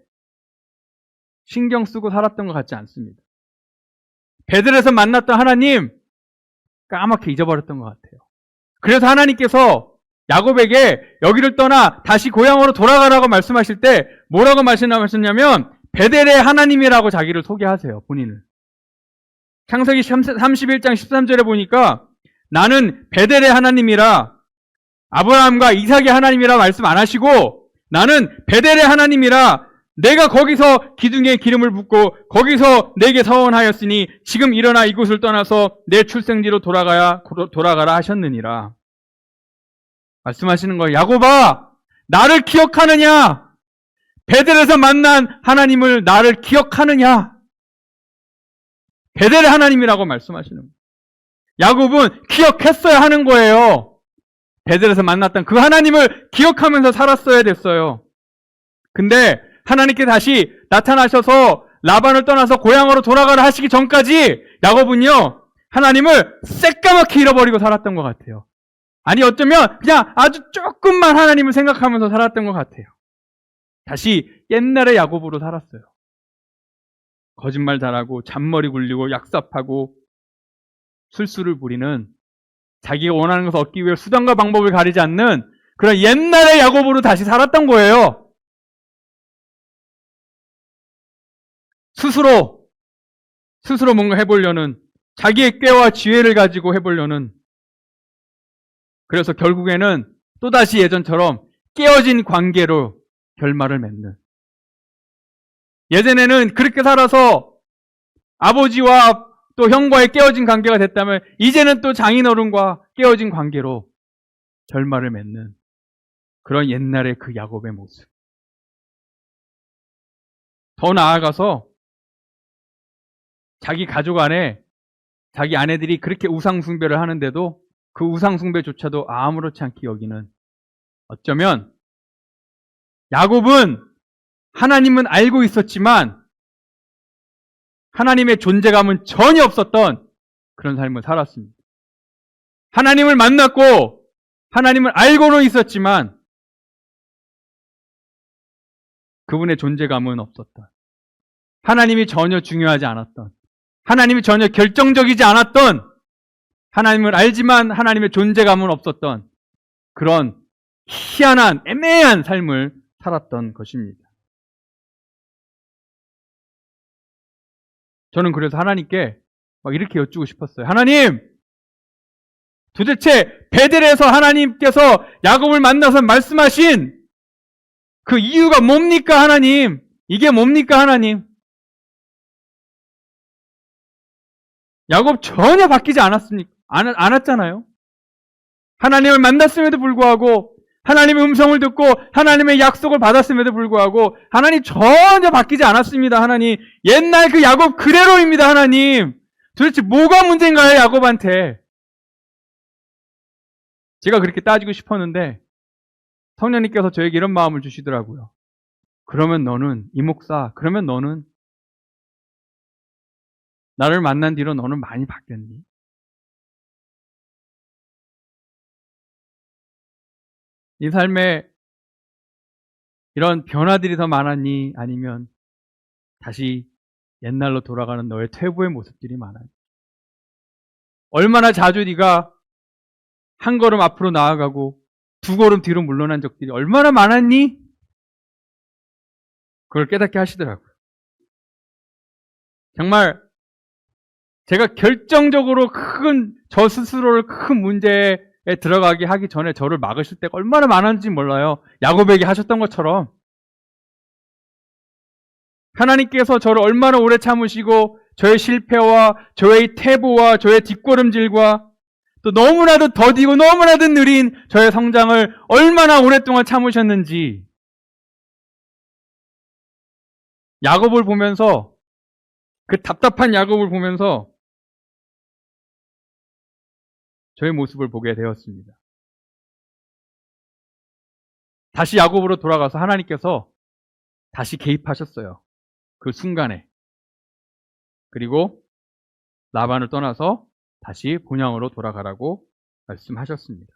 S1: 신경 쓰고 살았던 것 같지 않습니다. 베들에서 만났던 하나님 까맣게 잊어버렸던 것 같아요. 그래서 하나님께서 야곱에게 여기를 떠나 다시 고향으로 돌아가라고 말씀하실 때 뭐라고 말씀하셨냐면 베델의 하나님이라고 자기를 소개하세요. 본인을. 창세기 31장 13절에 보니까 나는 베델의 하나님이라 아브라함과 이삭의 하나님이라 말씀 안 하시고 나는 베델의 하나님이라 내가 거기서 기둥에 기름을 붓고 거기서 내게 서원하였으니 지금 일어나 이곳을 떠나서 내 출생지로 돌아가라 하셨느니라. 말씀하시는 거예요. 야곱아, 나를 기억하느냐? 베델에서 만난 하나님을 나를 기억하느냐? 베델의 하나님이라고 말씀하시는 거예요. 야곱은 기억했어야 하는 거예요. 베델에서 만났던 그 하나님을 기억하면서 살았어야 됐어요. 근데 하나님께 다시 나타나셔서 라반을 떠나서 고향으로 돌아가라 하시기 전까지 야곱은요, 하나님을 새까맣게 잃어버리고 살았던 것 같아요. 아니 어쩌면 그냥 아주 조금만 하나님을 생각하면서 살았던 것 같아요. 다시 옛날의 야곱으로 살았어요. 거짓말 잘하고 잔머리 굴리고 약삽하고 술수를 부리는 자기가 원하는 것을 얻기 위해 수단과 방법을 가리지 않는 그런 옛날의 야곱으로 다시 살았던 거예요. 스스로 뭔가 해보려는 자기의 꾀와 지혜를 가지고 해보려는 그래서 결국에는 또다시 예전처럼 깨어진 관계로 결말을 맺는 예전에는 그렇게 살아서 아버지와 또 형과의 깨어진 관계가 됐다면 이제는 또 장인어른과 깨어진 관계로 결말을 맺는 그런 옛날의 그 야곱의 모습. 더 나아가서 자기 가족 안에 자기 아내들이 그렇게 우상숭배를 하는데도 그 우상숭배조차도 아무렇지 않게 여기는 어쩌면 야곱은 하나님은 알고 있었지만 하나님의 존재감은 전혀 없었던 그런 삶을 살았습니다. 하나님을 만났고 하나님을 알고는 있었지만 그분의 존재감은 없었던 하나님이 전혀 중요하지 않았던 하나님이 전혀 결정적이지 않았던 하나님을 알지만 하나님의 존재감은 없었던 그런 희한한 애매한 삶을 살았던 것입니다. 저는 그래서 하나님께 막 이렇게 여쭈고 싶었어요. 하나님, 도대체 베델에서 하나님께서 야곱을 만나서 말씀하신 그 이유가 뭡니까, 하나님? 이게 뭡니까, 하나님? 야곱 전혀 바뀌지 않았습니까? 않았잖아요. 하나님을 만났음에도 불구하고, 하나님의 음성을 듣고, 하나님의 약속을 받았음에도 불구하고, 하나님 전혀 바뀌지 않았습니다, 하나님. 옛날 그 야곱 그대로입니다, 하나님. 도대체 뭐가 문제인가요, 야곱한테? 제가 그렇게 따지고 싶었는데, 성령님께서 저에게 이런 마음을 주시더라고요. 그러면 너는, 이 목사, 그러면 너는 나를 만난 뒤로 너는 많이 바뀌었니? 네 삶에 이런 변화들이 더 많았니? 아니면 다시 옛날로 돌아가는 너의 퇴보의 모습들이 많았니? 얼마나 자주 네가 한 걸음 앞으로 나아가고 두 걸음 뒤로 물러난 적들이 얼마나 많았니? 그걸 깨닫게 하시더라고요. 정말 제가 결정적으로 저 스스로를 큰 문제에 들어가게 하기 전에 저를 막으실 때가 얼마나 많았는지 몰라요. 야곱에게 하셨던 것처럼. 하나님께서 저를 얼마나 오래 참으시고 저의 실패와 저의 퇴보와 저의 뒷걸음질과 또 너무나도 더디고 너무나도 느린 저의 성장을 얼마나 오랫동안 참으셨는지 야곱을 보면서 그 답답한 야곱을 보면서 저의 모습을 보게 되었습니다. 다시 야곱으로 돌아가서 하나님께서 다시 개입하셨어요. 그 순간에. 그리고 라반을 떠나서 다시 본향으로 돌아가라고 말씀하셨습니다.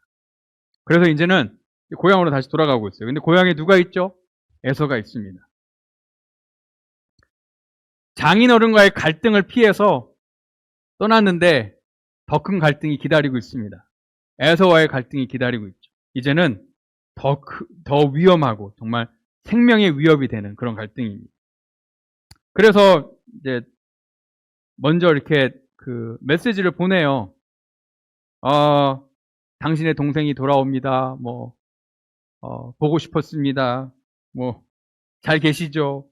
S1: 그래서 이제는 고향으로 다시 돌아가고 있어요. 근데 고향에 누가 있죠? 에서가 있습니다. 장인어른과의 갈등을 피해서 떠났는데 더 큰 갈등이 기다리고 있습니다. 에서와의 갈등이 기다리고 있죠. 이제는 더 위험하고 정말 생명의 위협이 되는 그런 갈등입니다. 그래서 이제 먼저 이렇게 그 메시지를 보내요. 당신의 동생이 돌아옵니다. 보고 싶었습니다. 잘 계시죠?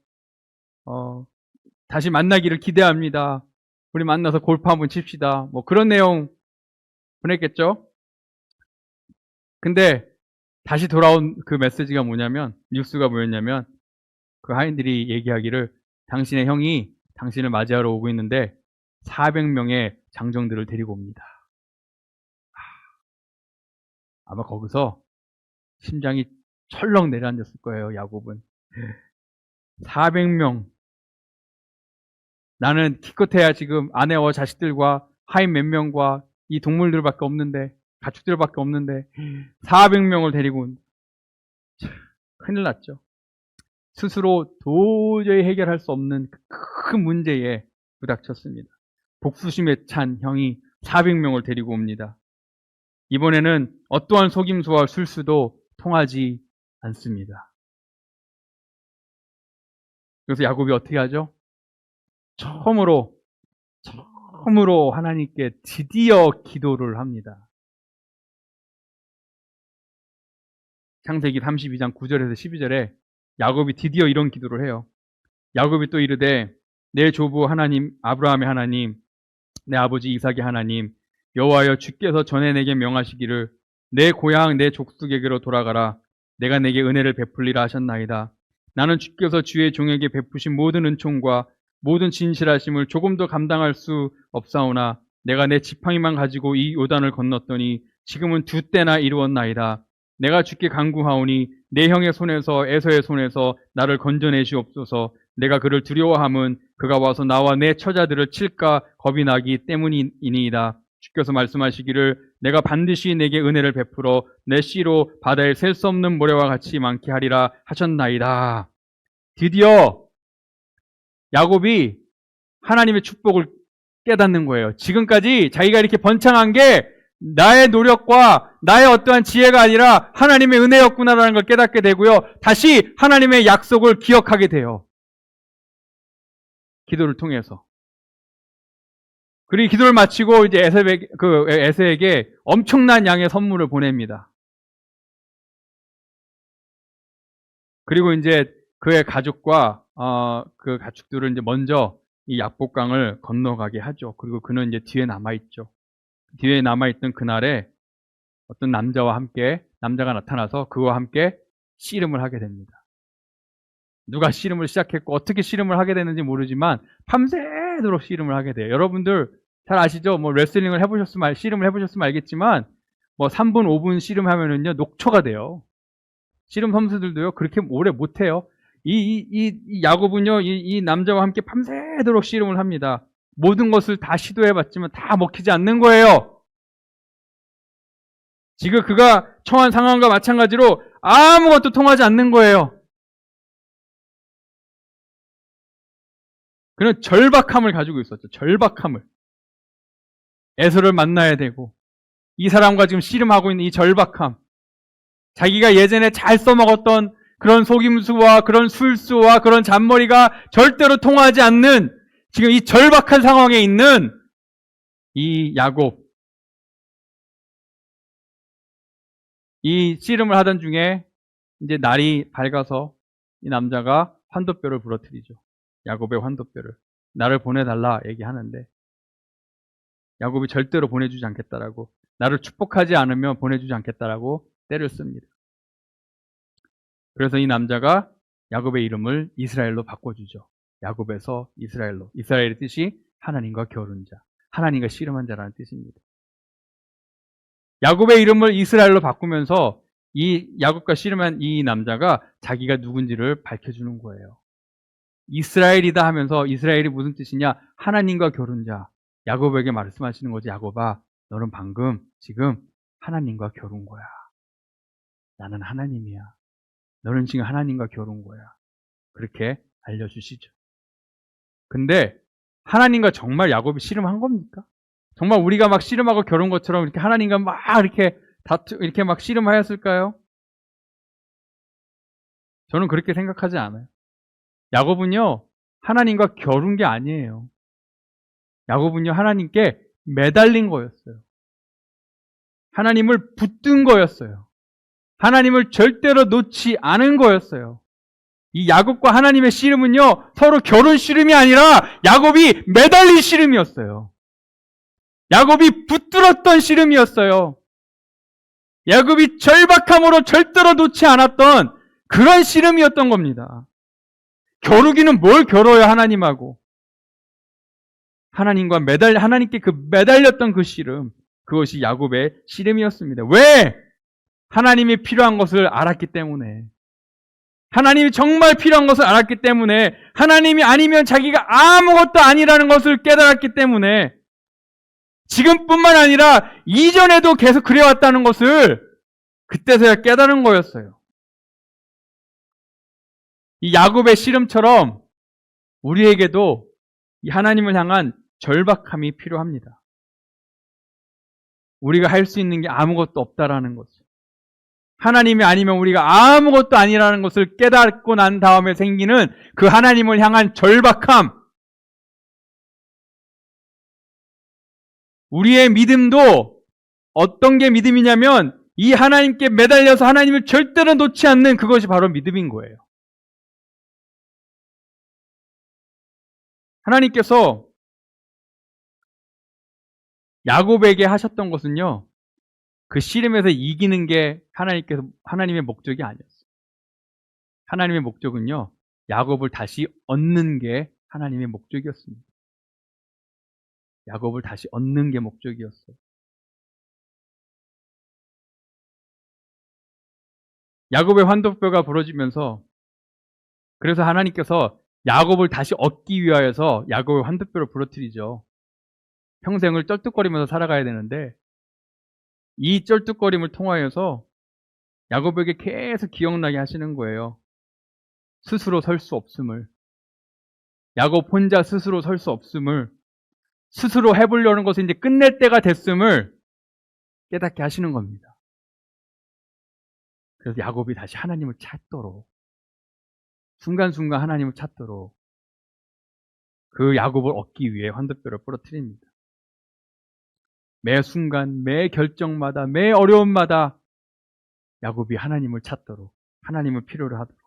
S1: 다시 만나기를 기대합니다. 우리 만나서 골프 한번 칩시다. 그런 내용 보냈겠죠? 근데 다시 돌아온 그 메시지가 뭐냐면, 뉴스가 뭐였냐면, 그 하인들이 얘기하기를 당신의 형이 당신을 맞이하러 오고 있는데 400명의 장정들을 데리고 옵니다. 아마 거기서 심장이 철렁 내려앉았을 거예요, 야곱은. 400명. 나는 기껏해야 지금 아내와 자식들과 하인 몇 명과 이 동물들밖에 없는데, 가축들밖에 없는데 400명을 데리고 온. 큰일 났죠. 스스로 도저히 해결할 수 없는 큰 문제에 부닥쳤습니다. 복수심에 찬 형이 400명을 데리고 옵니다. 이번에는 어떠한 속임수와 술수도 통하지 않습니다. 그래서 야곱이 어떻게 하죠? 처음으로 하나님께 드디어 기도를 합니다. 창세기 32장 9절에서 12절에 야곱이 드디어 이런 기도를 해요. 야곱이 또 이르되 내 조부 하나님 아브라함의 하나님 내 아버지 이삭의 하나님 여호와여 주께서 전에 내게 명하시기를 내 고향 내 족속에게로 돌아가라 내가 내게 은혜를 베풀리라 하셨나이다. 나는 주께서 주의 종에게 베푸신 모든 은총과 모든 진실하심을 조금도 감당할 수 없사오나 내가 내 지팡이만 가지고 이 요단을 건넜더니 지금은 2때나 이루었나이다. 내가 주께 간구하오니 내 형의 손에서 에서의 손에서 나를 건져내시옵소서. 내가 그를 두려워함은 그가 와서 나와 내 처자들을 칠까 겁이 나기 때문이니이다. 주께서 말씀하시기를 내가 반드시 내게 은혜를 베풀어 내 씨로 바다에 셀 수 없는 모래와 같이 많게 하리라 하셨나이다. 드디어 야곱이 하나님의 축복을 깨닫는 거예요. 지금까지 자기가 이렇게 번창한 게 나의 노력과 나의 어떠한 지혜가 아니라 하나님의 은혜였구나라는 걸 깨닫게 되고요. 다시 하나님의 약속을 기억하게 돼요. 기도를 통해서. 그리고 기도를 마치고 이제 에서에게 엄청난 양의 선물을 보냅니다. 그리고 이제 그의 가족과 그 가축들을 이제 먼저 이 약복강을 건너가게 하죠. 그리고 그는 이제 뒤에 남아있죠. 뒤에 남아있던 그날에 어떤 남자가 나타나서 그와 함께 씨름을 하게 됩니다. 누가 씨름을 시작했고 어떻게 씨름을 하게 되는지 모르지만 밤새도록 씨름을 하게 돼요. 여러분들 잘 아시죠? 뭐 레슬링을 씨름을 해보셨으면 알겠지만 뭐 3분, 5분 씨름하면은요 녹초가 돼요. 씨름 선수들도요 그렇게 오래 못해요. 이 야곱은요 이 남자와 함께 밤새도록 씨름을 합니다. 모든 것을 다 시도해봤지만 다 먹히지 않는 거예요. 지금 그가 처한 상황과 마찬가지로 아무것도 통하지 않는 거예요. 그는 절박함을 가지고 있었죠. 절박함을. 에서를 만나야 되고 이 사람과 지금 씨름하고 있는 이 절박함. 자기가 예전에 잘 써먹었던 그런 속임수와 그런 술수와 그런 잔머리가 절대로 통하지 않는 지금 이 절박한 상황에 있는 이 야곱. 이 씨름을 하던 중에 이제 날이 밝아서 이 남자가 환도뼈를 부러뜨리죠. 야곱의 환도뼈를. 나를 보내달라 얘기하는데 야곱이 절대로 보내주지 않겠다라고, 나를 축복하지 않으면 보내주지 않겠다라고 때를 씁니다. 그래서 이 남자가 야곱의 이름을 이스라엘로 바꿔주죠. 야곱에서 이스라엘로. 이스라엘의 뜻이 하나님과 겨룬 자, 하나님과 씨름한 자라는 뜻입니다. 야곱의 이름을 이스라엘로 바꾸면서 이 야곱과 씨름한 이 남자가 자기가 누군지를 밝혀주는 거예요. 이스라엘이다 하면서 이스라엘이 무슨 뜻이냐? 하나님과 겨룬 자. 야곱에게 말씀하시는 거지. 야곱아, 너는 방금 지금 하나님과 겨룬 거야. 나는 하나님이야. 너는 지금 하나님과 겨룬 거야. 그렇게 알려주시죠. 근데 하나님과 정말 야곱이 씨름한 겁니까? 정말 우리가 막 씨름하고 겨룬 것처럼 이렇게 하나님과 막 이렇게 막 씨름하였을까요? 저는 그렇게 생각하지 않아요. 야곱은요, 하나님과 겨룬 게 아니에요. 야곱은요, 하나님께 매달린 거였어요. 하나님을 붙든 거였어요. 하나님을 절대로 놓지 않은 거였어요. 이 야곱과 하나님의 씨름은요, 서로 겨룬 씨름이 아니라 야곱이 매달린 씨름이었어요. 야곱이 붙들었던 씨름이었어요. 야곱이 절박함으로 절대로 놓지 않았던 그런 씨름이었던 겁니다. 겨루기는 뭘 겨뤄요, 하나님하고. 하나님께 그 매달렸던 그 씨름, 그것이 야곱의 씨름이었습니다. 왜? 하나님이 필요한 것을 알았기 때문에. 하나님이 정말 필요한 것을 알았기 때문에, 하나님이 아니면 자기가 아무것도 아니라는 것을 깨달았기 때문에, 지금뿐만 아니라 이전에도 계속 그래왔다는 것을 그때서야 깨달은 거였어요. 이 야곱의 씨름처럼 우리에게도 이 하나님을 향한 절박함이 필요합니다. 우리가 할 수 있는 게 아무것도 없다라는 것을, 하나님이 아니면 우리가 아무것도 아니라는 것을 깨닫고 난 다음에 생기는 그 하나님을 향한 절박함. 우리의 믿음도 어떤 게 믿음이냐면 이 하나님께 매달려서 하나님을 절대로 놓지 않는 그것이 바로 믿음인 거예요. 하나님께서 야곱에게 하셨던 것은요, 그 씨름에서 이기는 게 하나님의 목적이 아니었어요. 하나님의 목적은요, 야곱을 다시 얻는 게 하나님의 목적이었습니다. 야곱을 다시 얻는 게 목적이었어요. 야곱의 환도뼈가 부러지면서, 그래서 하나님께서 야곱을 다시 얻기 위하여서 야곱의 환도뼈를 부러뜨리죠. 평생을 쩔뚝거리면서 살아가야 되는데 이 쩔뚝거림을 통하여서 야곱에게 계속 기억나게 하시는 거예요. 스스로 설 수 없음을, 야곱 혼자 스스로 설 수 없음을, 스스로 해보려는 것을 이제 끝낼 때가 됐음을, 깨닫게 하시는 겁니다. 그래서 야곱이 다시 하나님을 찾도록, 순간순간 하나님을 찾도록 그 야곱을 얻기 위해 환도뼈를 부러뜨립니다. 매 순간, 매 결정마다, 매 어려움마다 야곱이 하나님을 찾도록, 하나님을 필요로 하도록,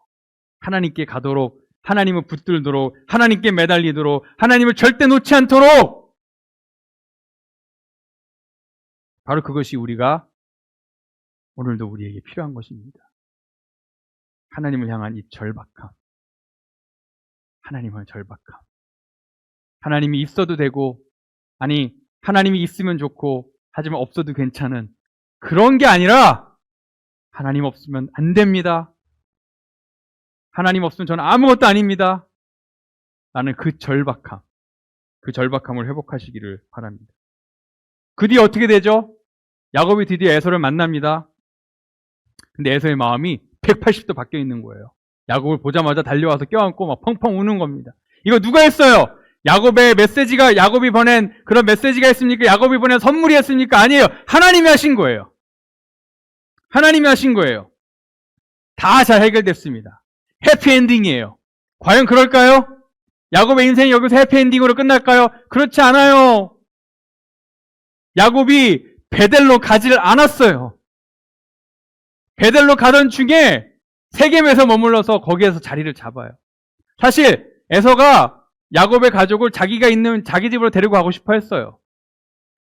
S1: 하나님께 가도록, 하나님을 붙들도록, 하나님께 매달리도록, 하나님을 절대 놓지 않도록, 바로 그것이 우리가 오늘도 우리에게 필요한 것입니다. 하나님을 향한 이 절박함, 하나님을 절박함. 하나님이 있어도 되고, 아니 하나님이 있으면 좋고 하지만 없어도 괜찮은 그런 게 아니라, 하나님 없으면 안 됩니다. 하나님 없으면 저는 아무것도 아닙니다. 라는 그 절박함, 그 절박함을 회복하시기를 바랍니다. 그 뒤에 어떻게 되죠? 야곱이 드디어 에서를 만납니다. 근데 에서의 마음이 180도 바뀌어 있는 거예요. 야곱을 보자마자 달려와서 껴안고 막 펑펑 우는 겁니다. 이거 누가 했어요? 야곱의 메시지가, 야곱이 보낸 그런 메시지가 있습니까? 야곱이 보낸 선물이 했습니까? 아니에요. 하나님이 하신 거예요. 하나님이 하신 거예요. 다 잘 해결됐습니다. 해피엔딩이에요. 과연 그럴까요? 야곱의 인생이 여기서 해피엔딩으로 끝날까요? 그렇지 않아요. 야곱이 베델로 가지를 않았어요. 베델로 가던 중에 세겜에서 머물러서 거기에서 자리를 잡아요. 사실 에서가 야곱의 가족을 자기가 있는 자기 집으로 데리고 가고 싶어 했어요.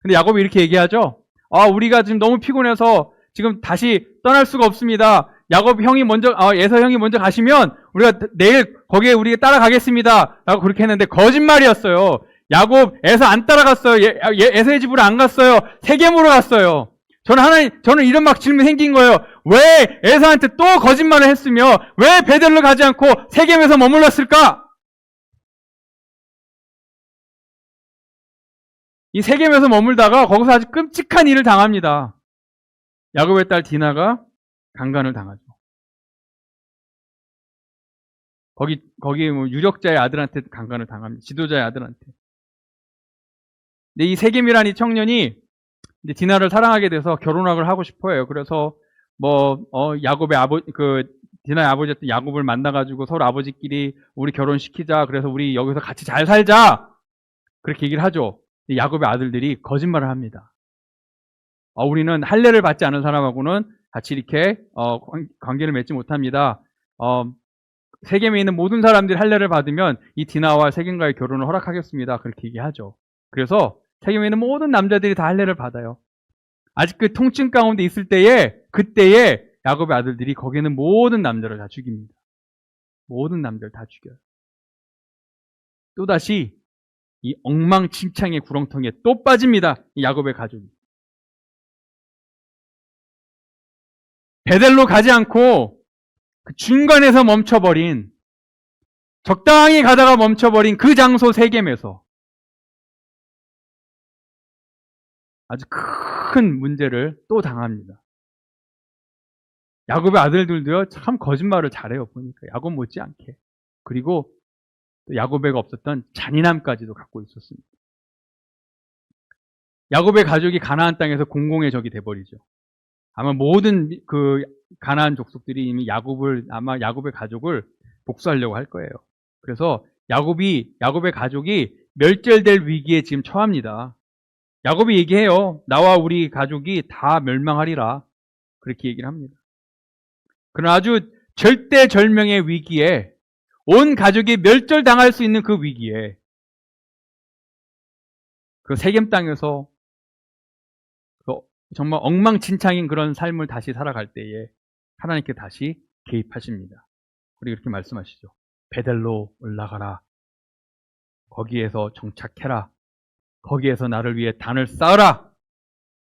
S1: 근데 야곱이 이렇게 얘기하죠. 우리가 지금 너무 피곤해서 지금 다시 떠날 수가 없습니다. 야곱 형이 먼저, 에서 형이 먼저 가시면 우리가 내일 거기에 우리가 따라가겠습니다. 라고 그렇게 했는데 거짓말이었어요. 야곱 에서 안 따라갔어요. 에서의 집으로 안 갔어요. 세겜으로 갔어요. 저는 이런 막 질문이 생긴 거예요. 왜 에서한테 또 거짓말을 했으며 왜 베델로 가지 않고 세겜에서 머물렀을까? 이 세겜에서 머물다가 거기서 아주 끔찍한 일을 당합니다. 야곱의 딸 디나가 강간을 당하죠. 거기 뭐 유력자의 아들한테 강간을 당합니다. 지도자의 아들한테. 근데 이 세겜이라는 이 청년이 이제 디나를 사랑하게 돼서 결혼을 하고 싶어해요. 그래서 야곱의 디나의 아버지였던 야곱을 만나가지고 서로 아버지끼리 우리 결혼시키자. 그래서 우리 여기서 같이 잘 살자. 그렇게 얘기를 하죠. 야곱의 아들들이 거짓말을 합니다. 우리는 할례를 받지 않은 사람하고는 같이 이렇게 관계를 맺지 못합니다. 세겜에 있는 모든 사람들이 할례를 받으면 이 디나와 세겜과의 결혼을 허락하겠습니다. 그렇게 얘기하죠. 그래서 세겜에 있는 모든 남자들이 다 할례를 받아요. 아직 그 통증 가운데 있을 때에, 그때에 야곱의 아들들이 거기에 있는 모든 남자를 다 죽입니다. 모든 남자를 다 죽여요. 또다시 이 엉망진창의 구렁텅이에 또 빠집니다. 이 야곱의 가족이. 베델로 가지 않고 그 중간에서 멈춰버린, 적당히 가다가 멈춰버린 그 장소 세겜에서 아주 큰 문제를 또 당합니다. 야곱의 아들들도요, 참 거짓말을 잘해요, 보니까. 야곱 못지않게. 그리고 또 야곱에가 없었던 잔인함까지도 갖고 있었습니다. 야곱의 가족이 가나안 땅에서 공공의 적이 돼버리죠. 아마 모든 그 가나안 족속들이 이미 야곱의 가족을 복수하려고 할 거예요. 그래서 야곱의 가족이 멸절될 위기에 지금 처합니다. 야곱이 얘기해요. 나와 우리 가족이 다 멸망하리라. 그렇게 얘기를 합니다. 그런 아주 절대절명의 위기에, 온 가족이 멸절당할 수 있는 그 위기에, 그 세겜 땅에서 정말 엉망진창인 그런 삶을 다시 살아갈 때에 하나님께 다시 개입하십니다. 그리고 이렇게 말씀하시죠. 베델로 올라가라. 거기에서 정착해라. 거기에서 나를 위해 단을 쌓으라.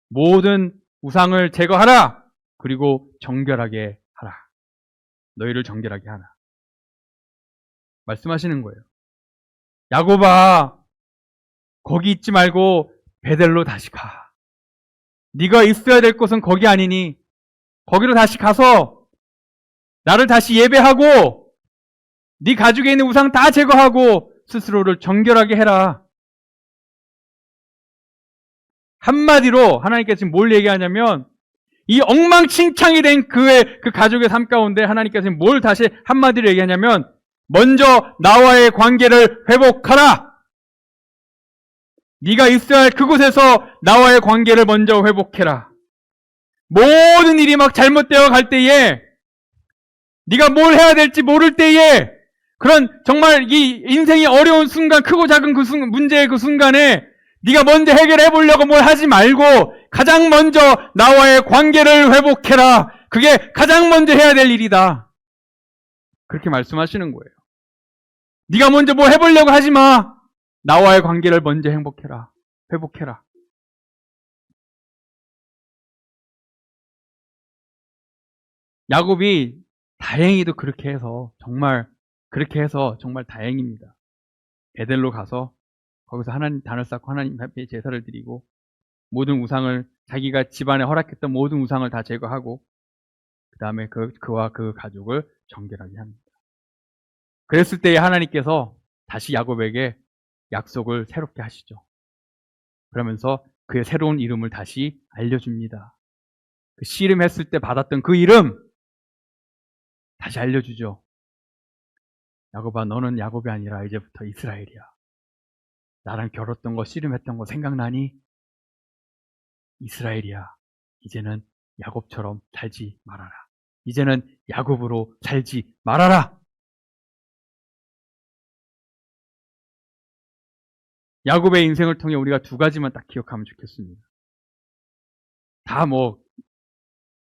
S1: 모든 우상을 제거하라. 그리고 정결하게 하라. 너희를 정결하게 하라. 말씀하시는 거예요. 야곱아, 거기 있지 말고 베델로 다시 가. 네가 있어야 될 곳은 거기 아니니 거기로 다시 가서 나를 다시 예배하고 네 가족에 있는 우상 다 제거하고 스스로를 정결하게 해라. 한마디로 하나님께서 지금 뭘 얘기하냐면 이 엉망진창이 된 그 가족의 삶 가운데 하나님께서 지금 뭘 다시 한마디로 얘기하냐면 먼저 나와의 관계를 회복하라. 네가 있어야 할 그곳에서 나와의 관계를 먼저 회복해라. 모든 일이 막 잘못되어 갈 때에 네가 뭘 해야 될지 모를 때에 그런 정말 이 인생이 어려운 순간, 크고 작은 그 문제의 그 순간에 네가 먼저 해결해 보려고 뭘 하지 말고 가장 먼저 나와의 관계를 회복해라. 그게 가장 먼저 해야 될 일이다. 그렇게 말씀하시는 거예요. 네가 먼저 뭐 해보려고 하지 마. 나와의 관계를 먼저 회복해라. 야곱이 다행히도 그렇게 해서 정말 다행입니다. 베델로 가서 거기서 하나님 단을 쌓고 하나님 앞에 제사를 드리고 모든 우상을 자기가 집안에 허락했던 모든 우상을 다 제거하고 그 다음에 그와 그 가족을 정결하게 합니다. 그랬을 때에 하나님께서 다시 야곱에게 약속을 새롭게 하시죠. 그러면서 그의 새로운 이름을 다시 알려줍니다. 그 씨름했을 때 받았던 그 이름 다시 알려주죠. 야곱아, 너는 야곱이 아니라 이제부터 이스라엘이야. 나랑 겨뤘던 거, 씨름했던 거 생각나니? 이스라엘이야. 이제는 야곱처럼 살지 말아라. 이제는 야곱으로 살지 말아라. 야곱의 인생을 통해 우리가 두 가지만 딱 기억하면 좋겠습니다. 다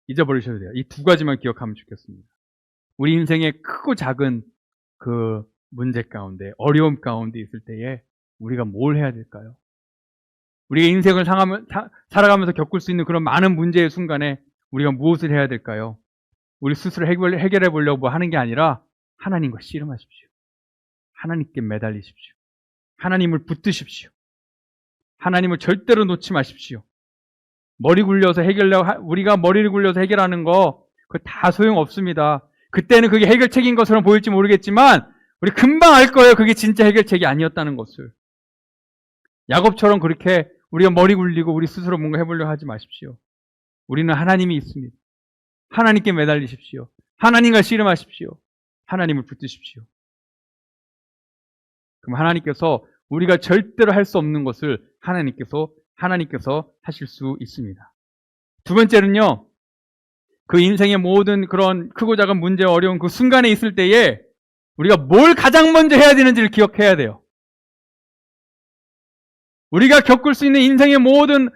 S1: 잊어버리셔도 돼요. 이 두 가지만 기억하면 좋겠습니다. 우리 인생의 크고 작은 그 문제 가운데, 어려움 가운데 있을 때에 우리가 뭘 해야 될까요? 우리의 인생을 살아가면서 겪을 수 있는 그런 많은 문제의 순간에 우리가 무엇을 해야 될까요? 우리 스스로 해결해 보려고 하는 게 아니라 하나님과 씨름하십시오. 하나님께 매달리십시오. 하나님을 붙드십시오. 하나님을 절대로 놓지 마십시오. 우리가 머리를 굴려서 해결하는 거 그거 다 소용없습니다. 그때는 그게 해결책인 것처럼 보일지 모르겠지만 우리 금방 알 거예요. 그게 진짜 해결책이 아니었다는 것을. 야곱처럼 그렇게 우리가 머리 굴리고 우리 스스로 뭔가 해보려고 하지 마십시오. 우리는 하나님이 있습니다. 하나님께 매달리십시오. 하나님과 씨름하십시오. 하나님을 붙드십시오. 그럼 하나님께서 우리가 절대로 할 수 없는 것을 하나님께서 하실 수 있습니다. 두 번째는요, 그 인생의 모든 그런 크고 작은 문제, 어려운 그 순간에 있을 때에 우리가 뭘 가장 먼저 해야 되는지를 기억해야 돼요. 우리가 겪을 수 있는 인생의 모든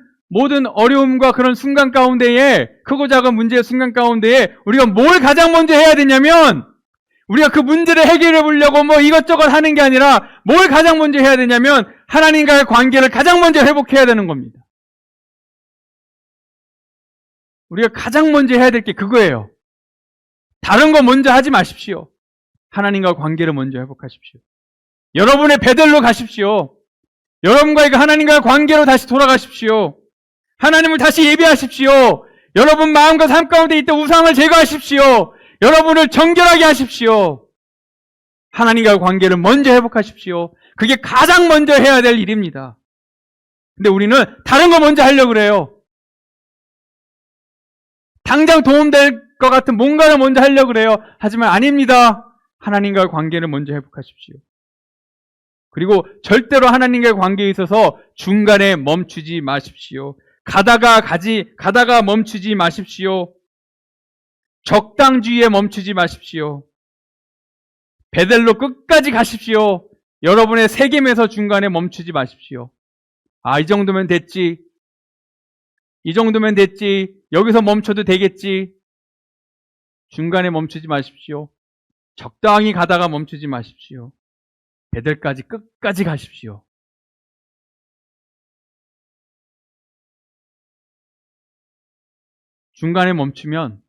S1: 어려움과 그런 순간 가운데에, 크고 작은 문제의 순간 가운데에 우리가 뭘 가장 먼저 해야 되냐면, 우리가 그 문제를 해결해 보려고 이것저것 하는 게 아니라 뭘 가장 먼저 해야 되냐면 하나님과의 관계를 가장 먼저 회복해야 되는 겁니다. 우리가 가장 먼저 해야 될 게 그거예요. 다른 거 먼저 하지 마십시오. 하나님과 관계를 먼저 회복하십시오. 여러분의 베델로 가십시오. 여러분과 하나님과의 관계로 다시 돌아가십시오. 하나님을 다시 예배하십시오. 여러분 마음과 삶 가운데 있던 우상을 제거하십시오. 여러분을 정결하게 하십시오. 하나님과의 관계를 먼저 회복하십시오. 그게 가장 먼저 해야 될 일입니다. 근데 우리는 다른 거 먼저 하려고 그래요. 당장 도움될 것 같은 뭔가를 먼저 하려고 그래요. 하지만 아닙니다. 하나님과의 관계를 먼저 회복하십시오. 그리고 절대로 하나님과의 관계에 있어서 중간에 멈추지 마십시오. 가다가 멈추지 마십시오. 적당주의에 멈추지 마십시오. 베델로 끝까지 가십시오. 여러분의 세겜에서 중간에 멈추지 마십시오. 이 정도면 됐지. 여기서 멈춰도 되겠지. 중간에 멈추지 마십시오. 적당히 가다가 멈추지 마십시오. 베델까지 끝까지 가십시오. 중간에 멈추면,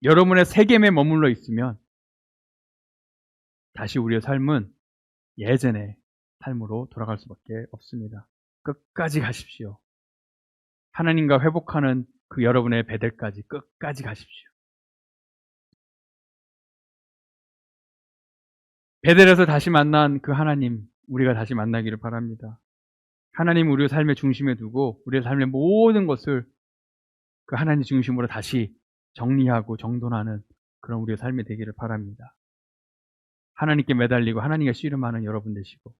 S1: 여러분의 세겜에 머물러 있으면 다시 우리의 삶은 예전의 삶으로 돌아갈 수밖에 없습니다. 끝까지 가십시오. 하나님과 회복하는 그 여러분의 베델까지 끝까지 가십시오. 베델에서 다시 만난 그 하나님, 우리가 다시 만나기를 바랍니다. 하나님 우리의 삶의 중심에 두고 우리의 삶의 모든 것을 그 하나님 중심으로 다시 정리하고 정돈하는 그런 우리의 삶이 되기를 바랍니다. 하나님께 매달리고 하나님과 씨름하는 여러분 되시고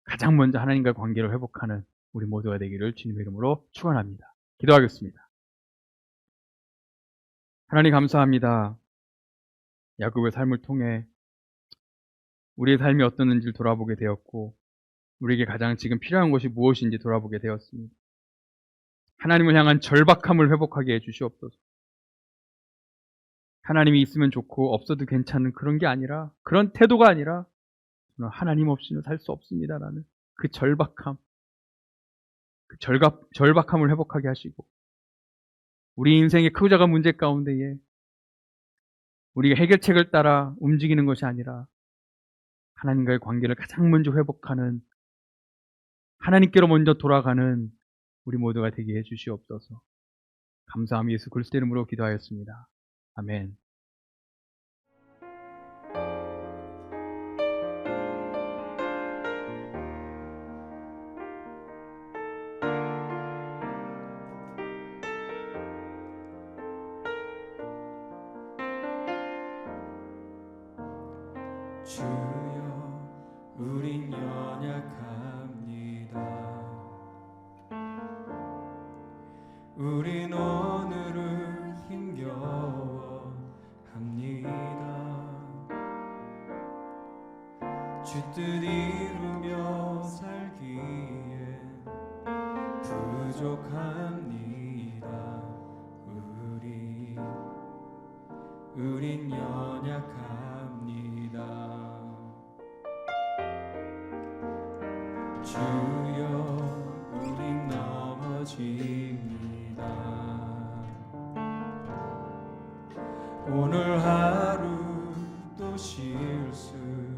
S1: 가장 먼저 하나님과 관계를 회복하는 우리 모두가 되기를 주님의 이름으로 축원합니다. 기도하겠습니다. 하나님 감사합니다. 야곱의 삶을 통해 우리의 삶이 어떠는지를 돌아보게 되었고 우리에게 가장 지금 필요한 것이 무엇인지 돌아보게 되었습니다. 하나님을 향한 절박함을 회복하게 해주시옵소서. 하나님이 있으면 좋고 없어도 괜찮은 그런 게 아니라, 그런 태도가 아니라 하나님 없이는 살 수 없습니다라는 그 절박함, 그 절박함을 회복하게 하시고 우리 인생의 크고 작은 문제 가운데에 우리가 해결책을 따라 움직이는 것이 아니라 하나님과의 관계를 가장 먼저 회복하는, 하나님께로 먼저 돌아가는 우리 모두가 되게 해주시옵소서. 감사함 예수 그리스도 이름으로 기도하였습니다. 아멘.
S2: 주여 우린 연약합니다. 우린 오늘을 힘겨워합니다. 주 뜻 이루며 살기에 부족합니다. 우린 연약합니다. 주여 우린 넘어집니다. 오늘 하루 또 실수합니다.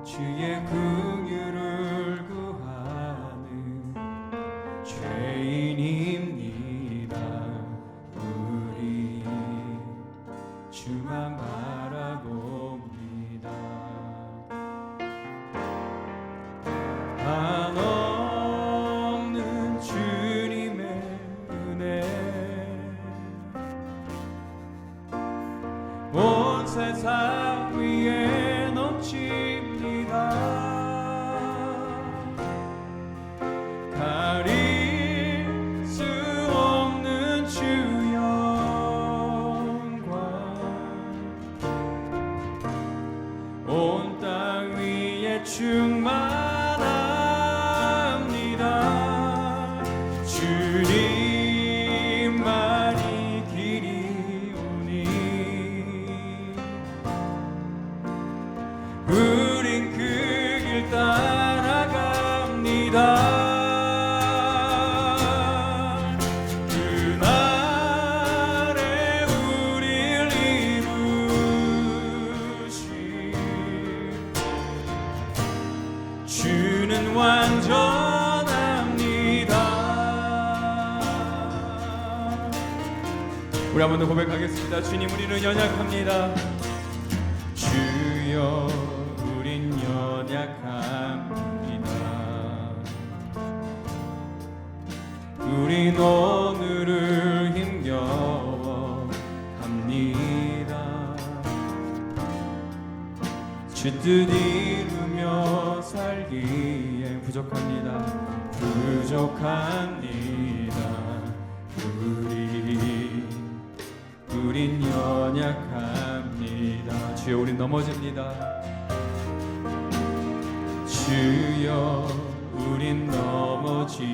S2: 주의 긍휼을 구하는 죄인입니다. 우리 주만 바라봅니다. 한없는 주님의 은혜 온 세상 위에 넘칩니다. 가릴 수 없는 주 영광 온 땅 위에 충만합니다. 주님만이 길이 오니 우린 그 길 따라갑니다. 그날에 우릴 이루실 주는 완전합니다. 우리 한 번 더 고백하겠습니다. 주님 우리는 연약합니다. 주여 우린 연약합니다. 우린 오늘을 힘겨워합니다. 주 뜻 이루며 살기에 부족합니다. 우린 연약합니다. 주여 우린 넘어집니다. 주여 우린 넘어집니다.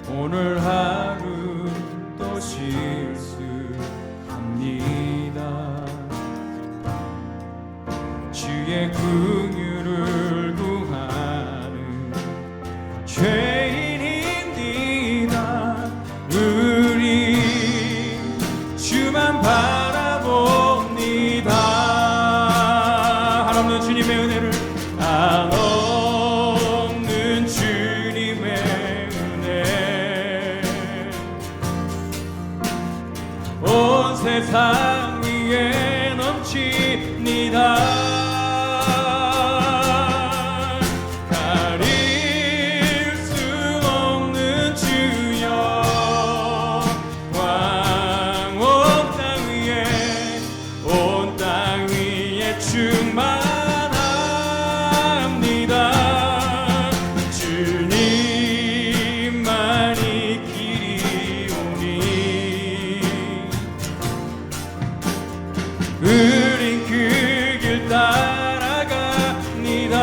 S2: 오늘 하루 또 실수합니다. 주의 긍휼을 구하는 죄인입니다. 우리 주만 바라봅니다. 한없는 주님의 은혜를, 한없는 주님의 은혜 온 세상 위에 드립니다. 가릴 수 없는 주여 왕 온 땅 위에 충만합니다. 주님만이 길이 오니 우린 그 길 따라갑니다.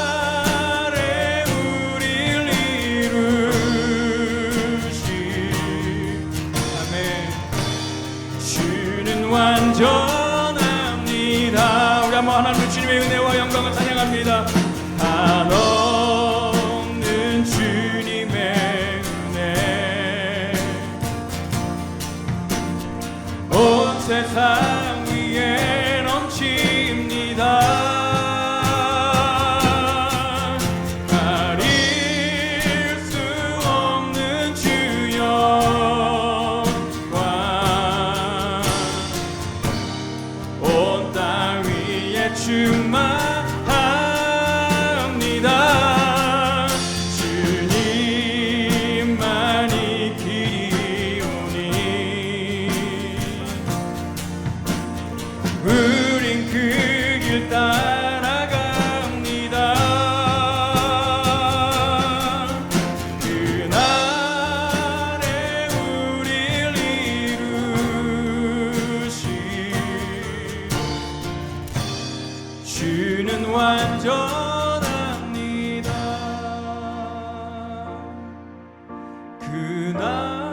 S2: 그날에 우릴 이루시 아멘. 주는 완전합니다. 우리 한번 하나님 주님의 은혜와 영광을 찬양합니다. 한없는 주님의 은혜 온 세상 위에 넘칩니다. 가릴 수 없는 주여 온 땅 위에 충만합니다. 주님만이 길이 오니 우린 그 길 따라갑니다. 그날에 우릴 이루시 주는 완전합니다.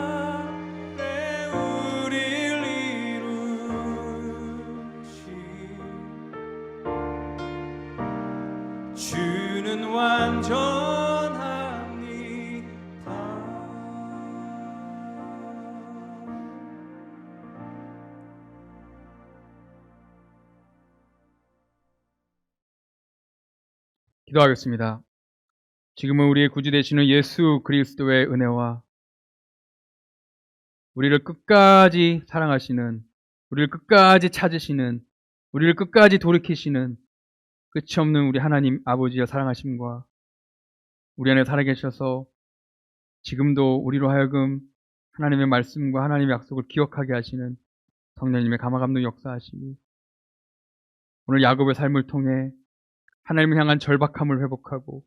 S2: 그날에 우릴 이루시 주는 완전합니다.
S1: 기도하겠습니다. 지금은 우리의 구주 되시는 예수 그리스도의 은혜와 우리를 끝까지 사랑하시는, 우리를 끝까지 찾으시는, 우리를 끝까지 돌이키시는 끝이 없는 우리 하나님 아버지의 사랑하심과 우리 안에 살아계셔서 지금도 우리로 하여금 하나님의 말씀과 하나님의 약속을 기억하게 하시는 성령님의 감화감동 역사하시니 오늘 야곱의 삶을 통해 하나님을 향한 절박함을 회복하고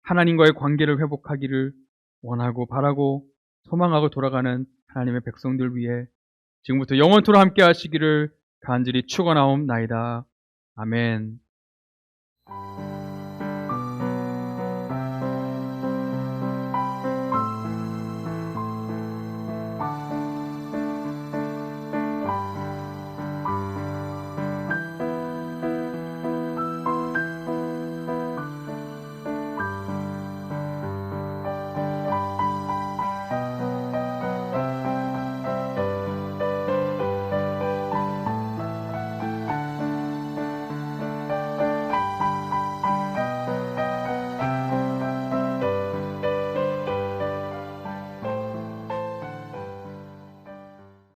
S1: 하나님과의 관계를 회복하기를 원하고 바라고 소망하고 돌아가는 하나님의 백성들 위해 지금부터 영원토록 함께 하시기를 간절히 축원하옵나이다. 아멘.